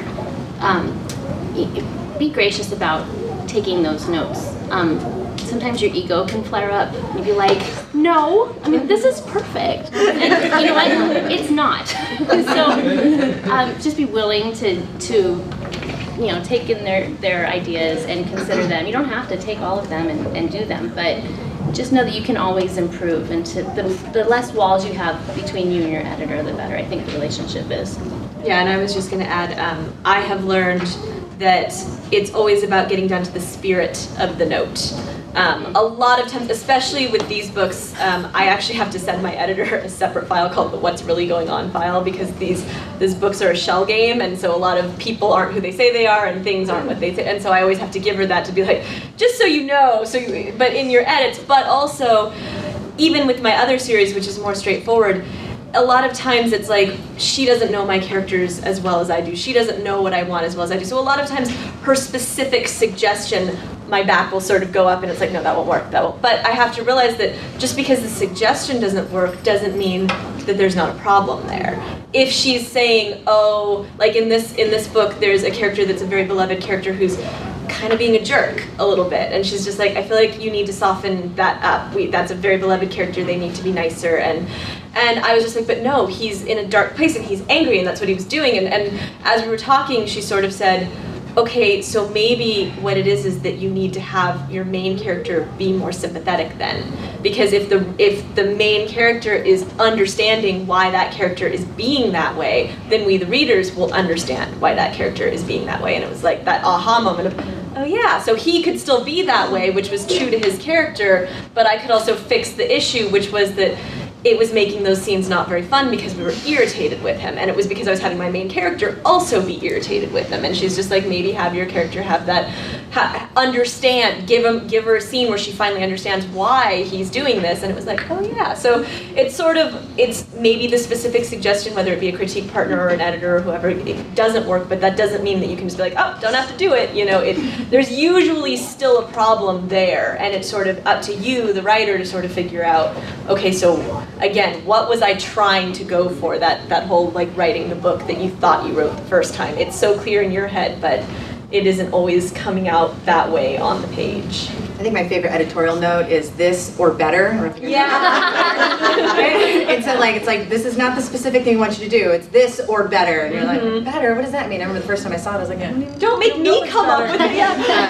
E: be gracious about taking those notes. Sometimes your ego can flare up and be like, no, this is perfect. And you know what? It's not. So just be willing to take in their ideas and consider them. You don't have to take all of them and do them, but just know that you can always improve, and the less walls you have between you and your editor, the better I think the relationship is.
D: Yeah, and I was just going to add, I have learned that it's always about getting down to the spirit of the note. A lot of times, especially with these books, I actually have to send my editor a separate file called the What's Really Going On file, because these books are a shell game, and so a lot of people aren't who they say they are, and things aren't what they say, and so I always have to give her that to be like, just so you know, but in your edits, but also, even with my other series, which is more straightforward, a lot of times it's like, she doesn't know my characters as well as I do. She doesn't know what I want as well as I do. So a lot of times, her specific suggestion, my back will sort of go up and it's like, no, that won't work, that won't. But I have to realize that just because the suggestion doesn't work doesn't mean that there's not a problem there. If she's saying, oh, like in this book, there's a character that's a very beloved character who's kind of being a jerk a little bit, and she's just like, I feel like you need to soften that up. That's a very beloved character, they need to be nicer, and I was just like, but no, he's in a dark place and he's angry and that's what he was doing, and as we were talking, she sort of said, okay, so maybe what it is that you need to have your main character be more sympathetic then. Because if the main character is understanding why that character is being that way, then we, the readers, will understand why that character is being that way. And it was like that aha moment of, oh yeah, so he could still be that way, which was true to his character, but I could also fix the issue, which was that it was making those scenes not very fun because we were irritated with him, and it was because I was having my main character also be irritated with him, and she's just like, maybe have your character have that, understand, give her a scene where she finally understands why he's doing this, and it was like, oh yeah, so it's maybe the specific suggestion, whether it be a critique partner or an editor or whoever, it doesn't work, but that doesn't mean that you can just be like, oh, don't have to do it, there's usually still a problem there, and it's sort of up to you, the writer, to sort of figure out, okay, so again, what was I trying to go for, that whole like writing the book that you thought you wrote the first time? It's so clear in your head, but it isn't always coming out that way on the page.
C: I think my favorite editorial note is this or better.
D: Yeah.
C: And so it's like, this is not the specific thing we want you to do. It's this or better. And you're like, better? What does that mean? I remember the first time I saw it, I was like,
D: don't make me come up with it.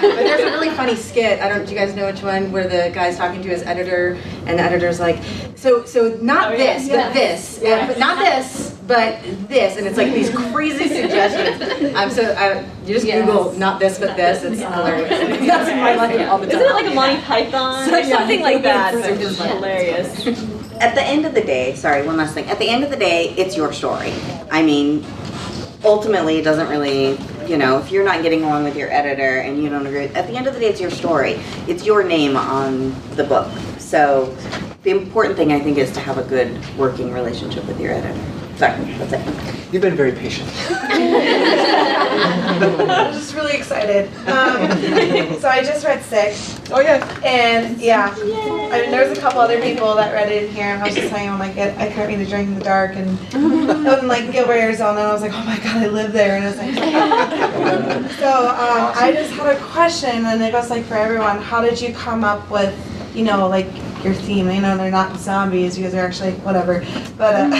C: But there's a really funny skit. Do you guys know which one? Where the guy's talking to his editor, and the editor's like, so not this, but this, but not this, but this, and it's like these crazy suggestions. You just Google not this, but this. It's hilarious. That's my life all the time.
D: Isn't it like a Monty Python or something like that? It's just hilarious.
B: At the end of the day, sorry, one last thing. At the end of the day, it's your story. I mean, ultimately, it doesn't really, if you're not getting along with your editor and you don't agree, at the end of the day, it's your story. It's your name on the book. So the important thing, I think, is to have a good working relationship with your editor. Sorry, that's it.
F: You've been very patient.
M: I'm just really excited. So I just read Sick.
F: Oh yeah.
M: And yeah, I mean, there was a couple other people that read it in here, and I was just telling them, like, I couldn't read The Drink in the Dark, and like Gilbert, Arizona, and I was like, oh my god, I live there, and I was like, so I just had a question, and it goes like for everyone, how did you come up with, like your theme? They're not zombies because they're actually whatever, but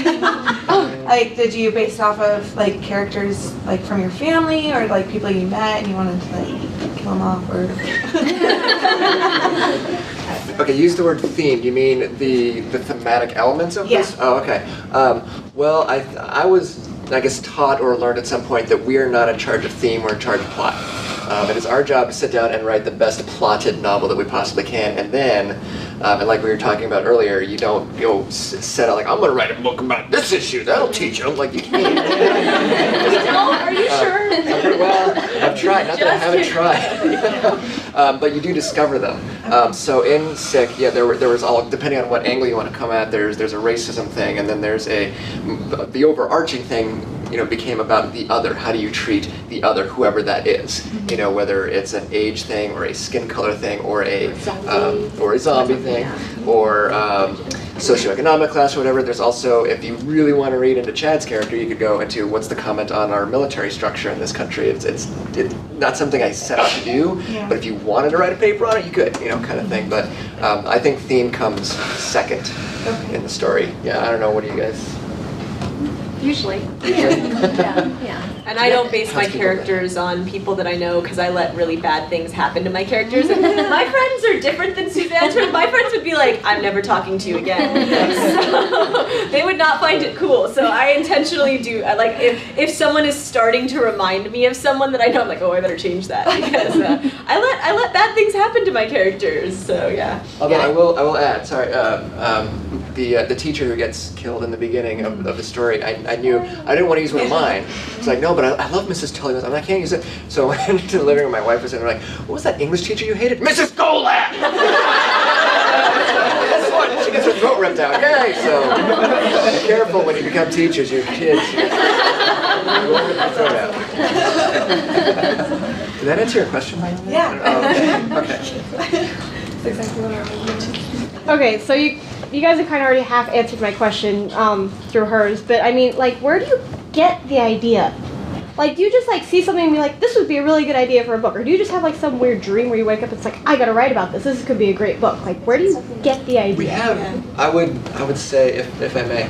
M: like, did you base it off of like characters like from your family or like people you met and you wanted to like kill them off, or?
F: Okay, use the word theme. You mean the thematic elements of this? Oh, okay. Well, I was, I guess, taught or learned at some point that we are not in charge of theme, we're in charge of plot. It is our job to sit down and write the best plotted novel that we possibly can, and then, and like we were talking about earlier, you don't set out like, I'm going to write a book about this issue, that'll teach them, like you can't.
D: No, are you sure?
F: Well, I've tried, not that I haven't tried. But you do discover them. So in Sick, yeah, there was all, depending on what angle you want to come at, there's a racism thing, and then there's the overarching thing, became about the other. How do you treat the other, whoever that is? Whether it's an age thing or a skin color thing or a zombie thing or socioeconomic class or whatever. There's also, if you really want to read into Chad's character, you could go into what's the comment on our military structure in this country. It's not something I set out to do, but if you wanted to write a paper on it, you could, kind of thing. But I think theme comes second in the story. Yeah, I don't know. What do you guys?
J: Usually.
D: Yeah. And I don't base my characters on people that I know because I let really bad things happen to my characters. And my friends are different than Suzanne's friends. My friends would be like, I'm never talking to you again. So They would not find it cool. So I intentionally do, like, if someone is starting to remind me of someone that I know, I'm like, oh, I better change that, because I let bad things happen to my characters. So yeah.
F: Although I will add, sorry, the teacher who gets killed in the beginning of the story, I knew I didn't want to use one of mine. It's like, no, but I love Mrs. Tully. I can't use it. So I went into the living room. My wife was in. Like, what was that English teacher you hated? Mrs. Golak. Guess what? She gets her throat ripped out. Yay! So be careful when you become teachers. Your kids. Did that answer your question?
M: Yeah.
F: Okay.
M: That's exactly what I wanted.
N: Okay, so you guys have kind of already half answered my question through hers, but I mean, like, where do you get the idea? Like, do you just like see something and be like, this would be a really good idea for a book? Or do you just have like some weird dream where you wake up and it's like, I gotta write about this. This could be a great book. Like, where do you get the idea?
F: We have, I would say, if I may,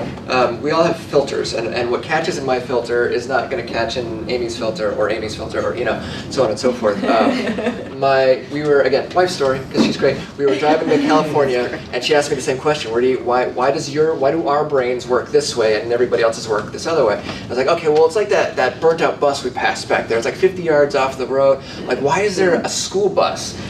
F: we all have filters, and what catches in my filter is not going to catch in Amy's filter, or so on and so forth. We were, again, wife's story, because she's great. We were driving to California, and she asked me the same question. Why do our brains work this way and everybody else's work this other way? I was like, okay, well, it's like that burnt out bus we passed back there. It's like 50 yards off the road. Like, why is there a school bus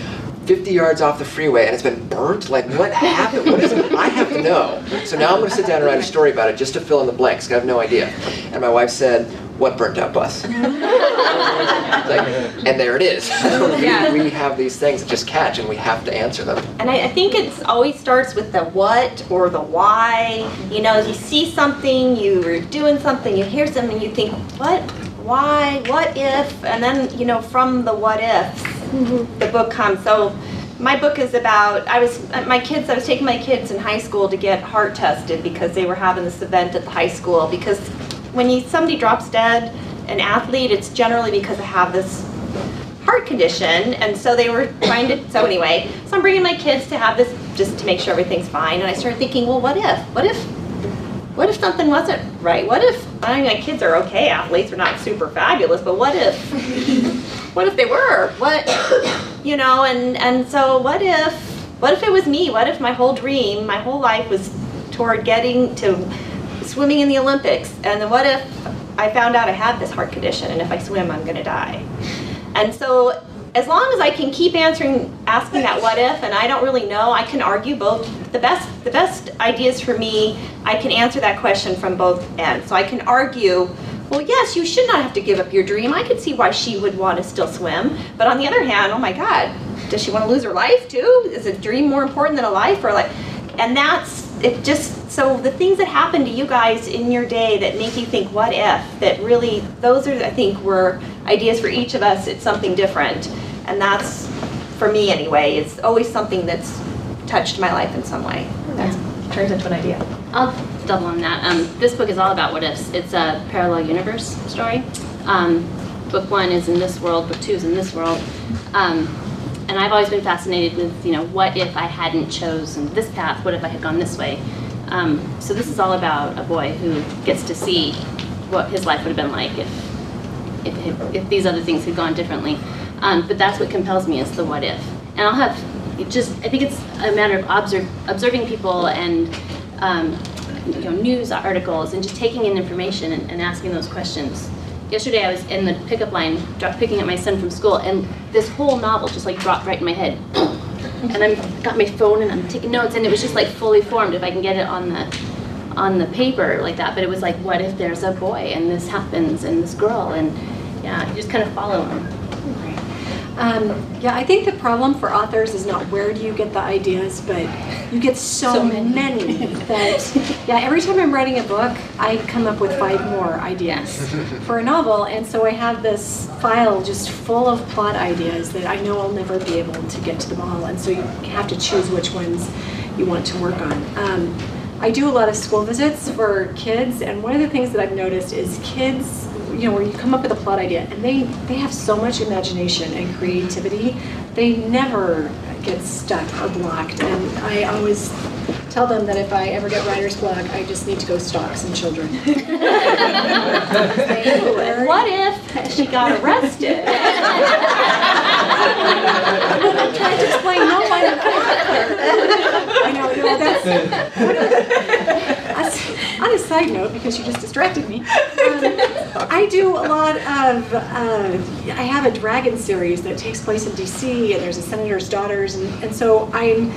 F: 50 yards off the freeway and it's been burnt? Like, what happened? What is it? I have to know. So now I'm going to sit down and write a story about it just to fill in the blanks, because I have no idea. And my wife said, what burnt out bus? And there it is. We have these things that just catch, and we have to answer them.
I: And I think it always starts with the what or the why. You know, you see something, you're doing something, you hear something, you think, what, why, what if? And then, from the what ifs, the book comes. So my book is about, I was taking my kids in high school to get heart tested because they were having this event at the high school. Because when somebody drops dead, an athlete, it's generally because they have this heart condition, and so they were trying to, so I'm bringing my kids to have this just to make sure everything's fine, and I started thinking, well, what if something wasn't right? What if, my kids are okay athletes, they're not super fabulous, but what if they were? And so what if it was me? What if my whole dream, my whole life was toward getting to swimming in the Olympics, and then what if I found out I had this heart condition, and if I swim, I'm gonna die? And so as long as I can keep asking that what if, and I don't really know, I can argue both. The best ideas for me, I can answer that question from both ends. So I can argue, well, yes, you should not have to give up your dream. I could see why she would want to still swim. But on the other hand, oh my God, does she want to lose her life too? Is a dream more important than a life? And that's it. Just so the things that happen to you guys in your day that make you think what if, that really, those are, I think, were ideas for each of us. It's something different, and that's, for me anyway, it's always something that's touched my life in some way. That turns into an idea.
E: I'll double on that. This book is all about what ifs. It's a parallel universe story. Book 1 is in this world, book 2 is in this world. And I've always been fascinated with, what if I hadn't chosen this path? What if I had gone this way? So this is all about a boy who gets to see what his life would have been like if these other things had gone differently. But that's what compels me, is the what if. And I'll have I think it's a matter of observing people and news articles and just taking in information and asking those questions. Yesterday I was in the pickup line picking up my son from school, and this whole novel just like dropped right in my head. And I got my phone and I'm taking notes, and it was just like fully formed if I can get it on the paper like that. But it was like, what if there's a boy and this happens, and this girl, and yeah, you just kind of follow them.
H: I think the problem for authors is not where do you get the ideas, but you get so many that, every time I'm writing a book, I come up with 5 more ideas for a novel, and so I have this file just full of plot ideas that I know I'll never be able to get to them all, and so you have to choose which ones you want to work on. I do a lot of school visits for kids, and one of the things that I've noticed is kids, where you come up with a plot idea, and they have so much imagination and creativity, they never get stuck or blocked. And I always tell tell them that if I ever get writer's block, I just need to go stalk some children.
D: What if she got arrested?
H: I'm trying to explain, no, I know, that's on a side note, because you just distracted me. I do a lot of, I have a dragon series that takes place in DC, and there's a senator's daughters, and so I'm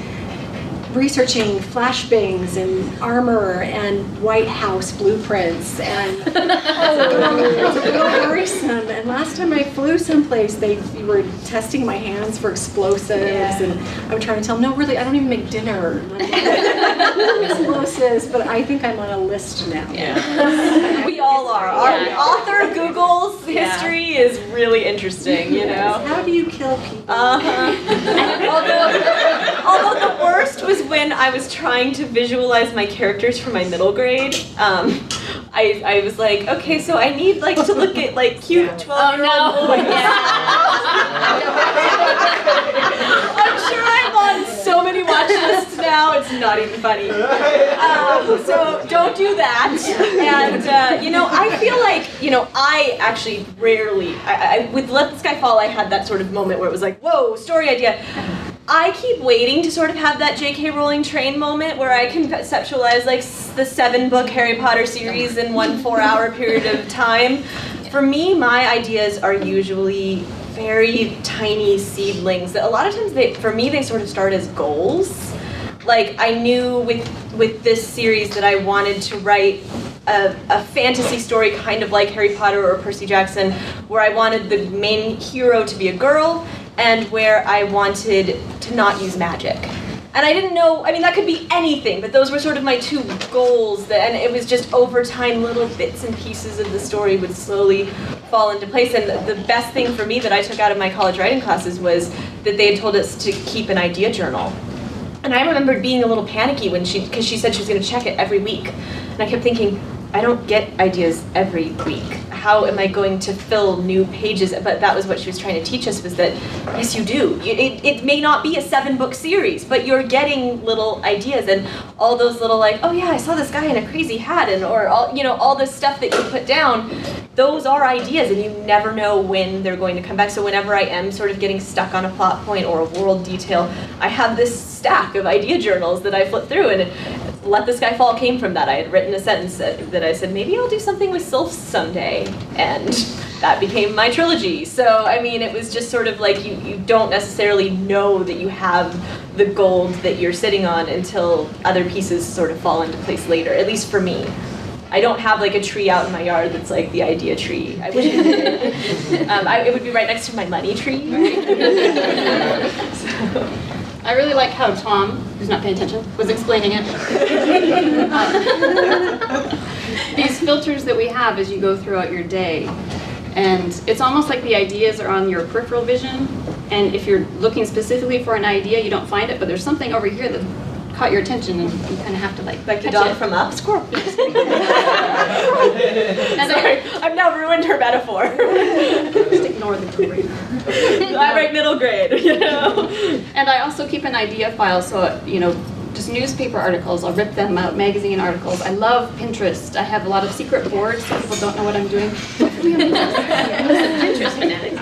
H: researching flashbangs and armor and White House blueprints, and it's real worrisome. And last time I flew someplace, they were testing my hands for explosives, and I'm trying to tell them, no, really, I don't even make dinner. Explosives, but I think I'm on a list now.
D: Yeah. We all are. Our author Google's history is really interesting, you know?
H: How do you kill people?
D: Although the worst was when I was trying to visualize my characters for my middle grade. I was like, okay, so I need like to look at like cute 12-year-old boys. I'm sure I'm on so many watch lists now, it's not even funny. So don't do that. And, I feel like, I actually rarely, with Let the Sky Fall, I had that sort of moment where it was like, whoa, story idea. I keep waiting to sort of have that J.K. Rowling train moment where I can conceptualize like the 7-book Harry Potter series in 1 4-hour period of time. For me, my ideas are usually very tiny seedlings that a lot of times they sort of start as goals. Like I knew with this series that I wanted to write a fantasy story kind of like Harry Potter or Percy Jackson, where I wanted the main hero to be a girl and where I wanted to not use magic. And I didn't know, that could be anything, but those were sort of my 2 goals, and it was just over time, little bits and pieces of the story would slowly fall into place. And the best thing for me that I took out of my college writing classes was that they had told us to keep an idea journal. And I remembered being a little panicky because she said she was going to check it every week. And I kept thinking, I don't get ideas every week. How am I going to fill new pages? But that was what she was trying to teach us, was that, yes, you do. It may not be a 7-book series, but you're getting little ideas, and all those little like, oh yeah, I saw this guy in a crazy hat, or all this stuff that you put down, those are ideas, and you never know when they're going to come back. So whenever I am sort of getting stuck on a plot point or a world detail, I have this stack of idea journals that I flip through, and Let the Sky Fall came from that. I had written a sentence that I said, maybe I'll do something with sylphs someday, and that became my trilogy. So, it was just sort of like you don't necessarily know that you have the gold that you're sitting on until other pieces sort of fall into place later, at least for me. I don't have like a tree out in my yard that's like the idea tree. I wish I did. It would be right next to my money tree.
J: I really like how Tom, who's not paying attention, was explaining it. These filters that we have as you go throughout your day. And it's almost like the ideas are on your peripheral vision. And if you're looking specifically for an idea, you don't find it, but there's something over here that caught your attention, and you kind of have to like
D: the dog from Up. Squirrel. Sorry, I've now ruined her metaphor.
J: Just ignore the grade.
D: I write middle grade,
J: And I also keep an idea file, so just newspaper articles. I'll rip them out, magazine articles. I love Pinterest. I have a lot of secret boards, so people don't know what I'm doing.
E: Pinterest fanatics.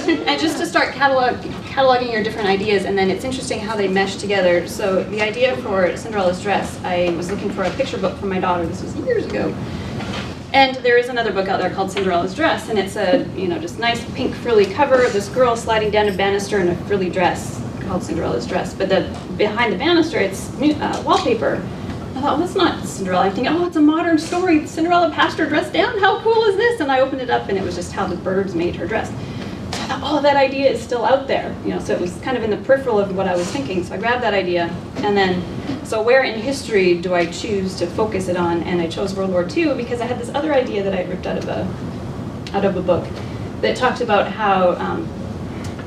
J: And just to start cataloging your different ideas, and then it's interesting how they mesh together. So the idea for Cinderella's Dress, I was looking for a picture book for my daughter. This was years ago. And there is another book out there called Cinderella's Dress, and it's a just nice pink frilly cover of this girl sliding down a banister in a frilly dress called Cinderella's Dress. But behind the banister, it's wallpaper. I thought, well, that's not Cinderella. I'm thinking, oh, it's a modern story. Cinderella passed her dress down. How cool is this? And I opened it up, and it was just how the birds made her dress. So I thought, oh, that idea is still out there. So it was kind of in the peripheral of what I was thinking. So I grabbed that idea, and then, so where in history do I choose to focus it on? And I chose World War II because I had this other idea that I ripped out of a book that talked about how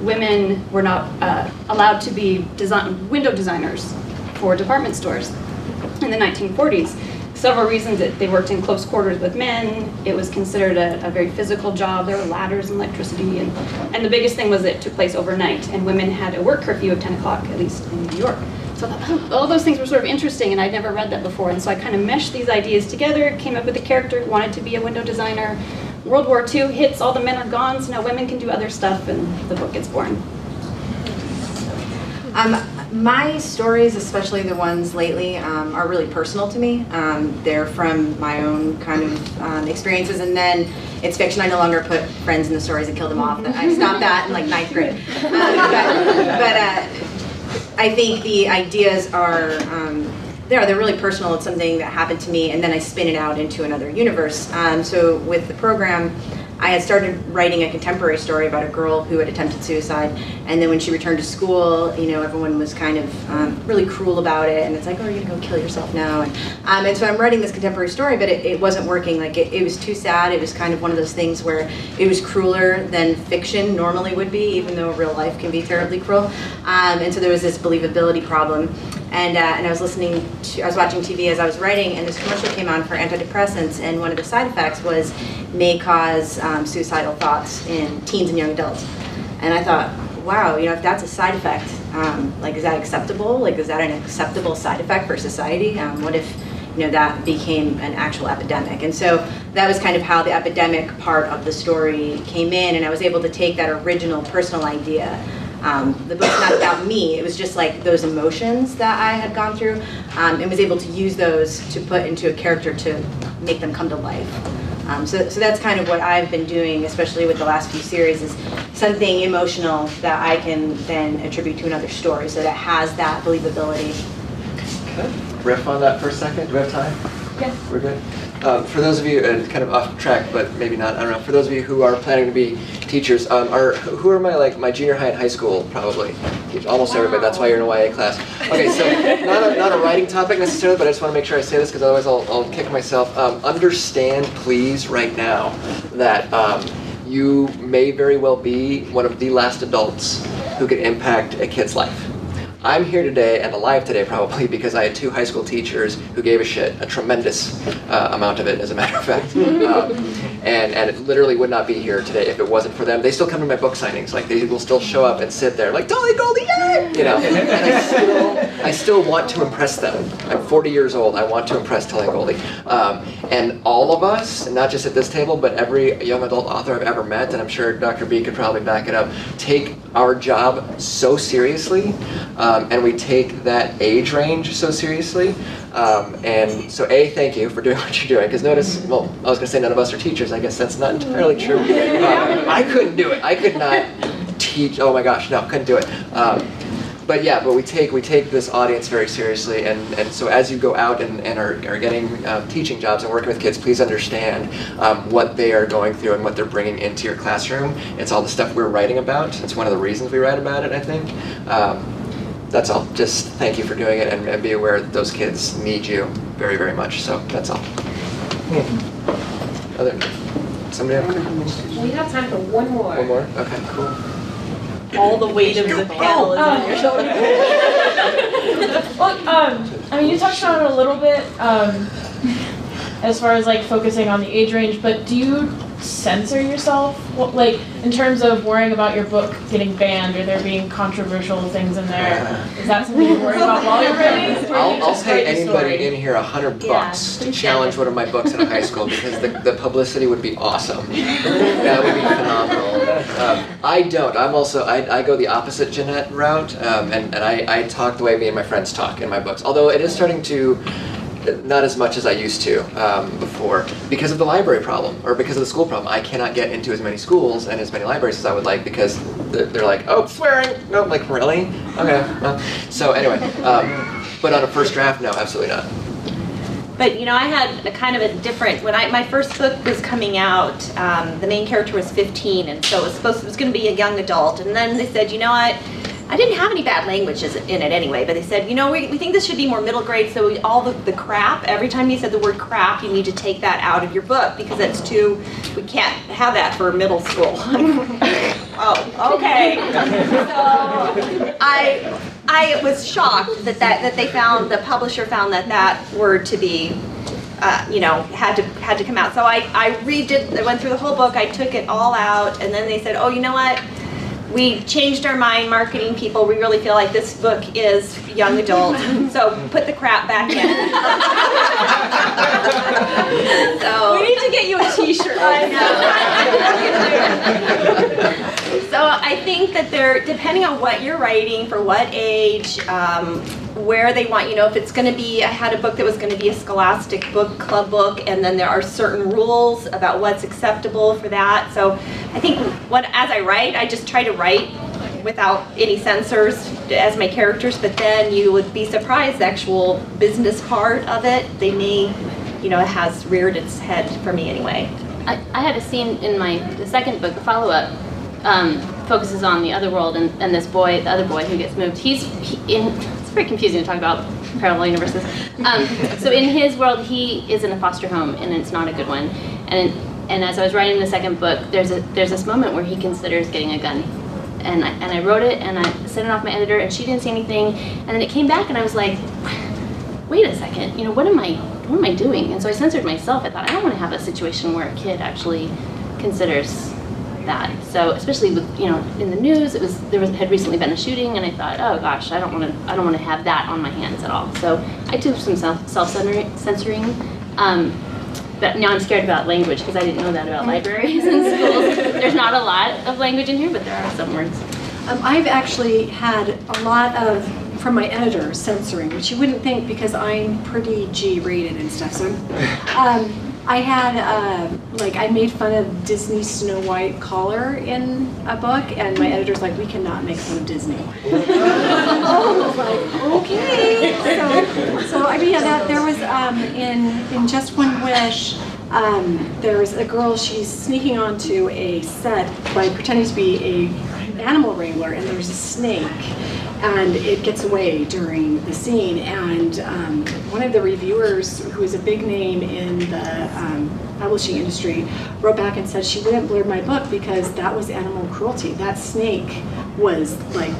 J: women were not allowed to be window designers for department stores in the 1940s. Several reasons that they worked in close quarters with men. It was considered a very physical job. There were ladders and electricity, and the biggest thing was that it took place overnight, and women had a work curfew of 10 o'clock, at least in New York. So all those things were sort of interesting, and I'd never read that before. And so I kind of meshed these ideas together, came up with a character who wanted to be a window designer. World War II hits, all the men are gone, so now women can do other stuff, and the book gets born.
C: My stories, especially the ones lately, are really personal to me. They're from my own kind of experiences, and then it's fiction. I no longer put friends in the stories and kill them off. I stopped that in like 9th grade. But I think the ideas are, they're really personal. It's something that happened to me, and then I spin it out into another universe. So with the program, I had started writing a contemporary story about a girl who had attempted suicide, and then when she returned to school, you know, everyone was kind of really cruel about it, and it's like, oh, you're gonna go kill yourself now, and so I'm writing this contemporary story, but it wasn't working. Like it was too sad. It was kind of one of those things where it was crueler than fiction normally would be, even though real life can be terribly cruel, and so there was this believability problem. And I was watching TV as I was writing, and this commercial came on for antidepressants, and one of the side effects was may cause suicidal thoughts in teens and young adults. And I thought, wow, you know, if that's a side effect, like, is that acceptable? Like, is that an acceptable side effect for society? What if, you know, that became an actual epidemic? And so that was kind of how the epidemic part of the story came in, and I was able to take that original personal idea. The book's not about me, it was just like those emotions that I had gone through, and was able to use those to put into a character to make them come to life. So that's kind of what I've been doing, especially with the last few series, is something emotional that I can then attribute to another story, so that has that believability.
F: Okay. Riff on that for a second. Do we have time?
G: Yeah.
F: We're good. For those of you, and kind of off track, but maybe not, I don't know, for those of you who are planning to be teachers, who are my junior high and high school, probably? Almost everybody, that's why you're in a YA class. Okay, so not a writing topic necessarily, but I just want to make sure I say this, because otherwise I'll kick myself. Understand, please, right now, that you may very well be one of the last adults who can impact a kid's life. I'm here today and alive today probably because I had 2 high school teachers who gave a shit, a tremendous amount of it, as a matter of fact. And it literally would not be here today if it wasn't for them. They still come to my book signings. Like, they will still show up and sit there like, Dolly Goldie, yay! You know, and I still want to impress them. I'm 40 years old. I want to impress Dolly Goldie. And all of us, and not just at this table, but every young adult author I've ever met, and I'm sure Dr. B could probably back it up, take our job so seriously. And we take that age range so seriously. And so thank you for doing what you're doing, because notice, well, I was going to say none of us are teachers. I guess that's not entirely true. I couldn't do it. I could not teach. Oh my gosh, no, couldn't do it. But yeah, but we take this audience very seriously, and so as you go out and are getting teaching jobs and working with kids, please understand what they are going through and what they're bringing into your classroom. It's all the stuff we're writing about. It's one of the reasons we write about it, I think. That's all. Just thank you for doing it, and be aware that those kids need you very, very much. So that's all. Somebody have?
G: We have time for one more.
F: One more? Okay, cool.
D: All the weight of the panel is on your shoulder.
G: Well, I mean, you touched on it a little bit, as far as like focusing on the age range, but do you censor yourself? What, like, in terms of worrying about your book getting banned or there being controversial things in there? Is that something you worry about while you're writing?
F: I'll pay anybody in here $100 to challenge one of my books in a high school, because the publicity would be awesome. That would be phenomenal. I don't. I go the opposite Janette route, and I talk the way me and my friends talk in my books. Although it is starting to, not as much as I used to before, because of the library problem, or because of the school problem. I cannot get into as many schools and as many libraries as I would like, because they're like, oh, swearing! No, like, really? Okay. So anyway, but on a first draft, no, absolutely not.
I: But you know, I had a kind of a different, when my first book was coming out, the main character was 15, and so it was going to be a young adult, and then they said, you know what, I didn't have any bad languages in it anyway, but they said, you know, we think this should be more middle grade, so all the crap, every time you said the word crap, you need to take that out of your book, because that's too, we can't have that for middle school. Oh, okay. So I was shocked that they found, the publisher found that word to be, you know, had to come out. So I went through the whole book, I took it all out, and then they said, oh, you know what? we changed our mind, marketing people. We really feel like this book is young adult. So put the crap back in. So
D: We need to get you a t-shirt.
I: So I think that they're, depending on what you're writing, for what age, where they want, if it's going to be, I had a book that was going to be a scholastic book club book, and then there are certain rules about what's acceptable for that. So I think as I write, I just try to write without any censors as my characters, but then you would be surprised the actual business part of it, they may, it has reared its head for me anyway.
E: I had a scene in the second book, the follow-up, focuses on the other world and this boy, the other boy who gets moved. It's very confusing to talk about parallel universes. So in his world, he is in a foster home, and it's not a good one. And as I was writing the second book, there's this moment where he considers getting a gun. And I wrote it, and I sent it off my editor, and she didn't say anything. And then it came back, and I was like, wait a second, what am I doing? And so I censored myself. I thought, I don't want to have a situation where a kid actually considers that. So especially with, in the news, had recently been a shooting, and I thought, oh gosh, I don't want to have that on my hands at all. So I took some self-censoring. But now I'm scared about language because I didn't know that about libraries and schools. There's not a lot of language in here, but there are some words.
H: I've actually had a lot of, from my editor, censoring, which you wouldn't think because I'm pretty G-rated and stuff. So I had, I made fun of Disney Snow White collar in a book, and my editor's like, we cannot make fun of Disney. I was like, okay. So I mean, there was, in Just One Wish, there's a girl, she's sneaking onto a set by pretending to be an animal wrangler, and there's a snake. And it gets away during the scene, and one of the reviewers, who is a big name in the publishing industry, wrote back and said she wouldn't blurb my book because that was animal cruelty. That snake was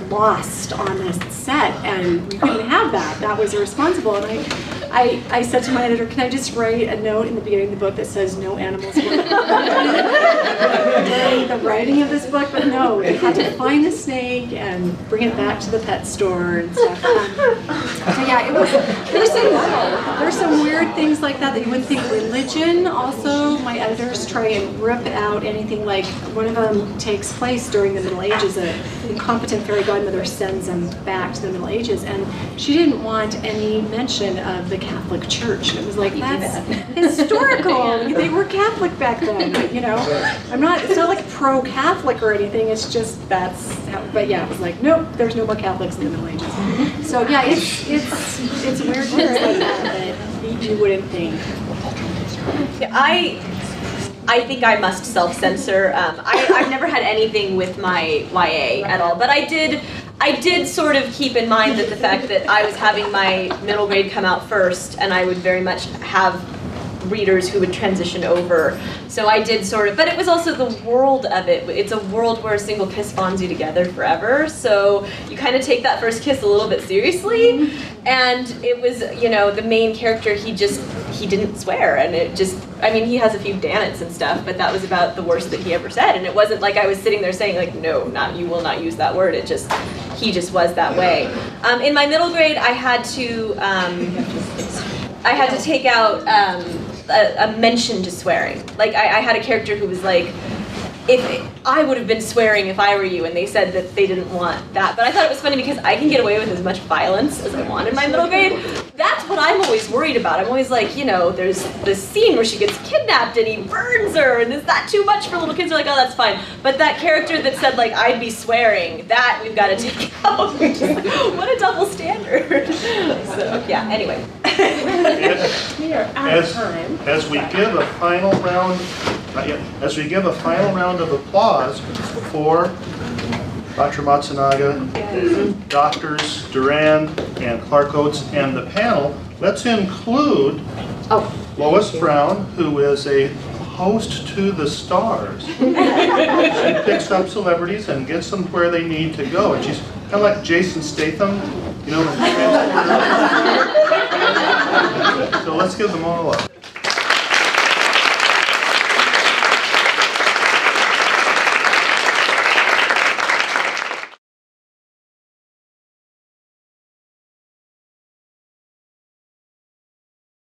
H: lost on this set, and we couldn't have that. That was irresponsible. And I said to my editor, can I just write a note in the beginning of the book that says no animals were during the writing of this book? But no, we had to find the snake and bring it back to the pet store and stuff. So yeah, there's some weird things like that you wouldn't think. Religion also, my editors try and rip out anything. Like one of them takes place during the Middle Ages. A incompetent fairy godmother sends them back to the Middle Ages, and she didn't want any mention of the Catholic Church. It was like, that's historical. They were Catholic back then. I'm not. It's not like pro-Catholic or anything. It's just that's how. But yeah, it was like, nope. There's no more Catholics in the Middle Ages. So yeah, it's weird things like that you wouldn't think.
D: Yeah, I think I must self-censor. I've never had anything with my YA at all, but I did sort of keep in mind that the fact that I was having my middle grade come out first, and I would very much have readers who would transition over. So I did sort of, but it was also the world of it. It's a world where a single kiss bonds you together forever. So you kind of take that first kiss a little bit seriously. And it was, the main character, he didn't swear. And it just, he has a few dannets and stuff, but that was about the worst that he ever said. And it wasn't like I was sitting there saying no, you will not use that word. He just was that way. In my middle grade, I had to take out a mention to swearing. I had a character who was like, if I would have been swearing if I were you, and they said that they didn't want that. But I thought it was funny because I can get away with as much violence as I want in my middle grade. That's what I'm always worried about. I'm always like, there's this scene where she gets kidnapped and he burns her, and is that too much for little kids? They're like, oh, that's fine. But that character that said I'd be swearing, that we've got to take out. What a double standard. So yeah, anyway.
N: We are out of time.
A: As we give a final round, of applause for Dr. Matsunaga, Doctors Durand and Clark Oates, and the panel, let's include Lois Brown, who is a host to the stars. She picks up celebrities and gets them where they need to go. And she's kind of like Jason Statham, from Transporter. So let's give them all up.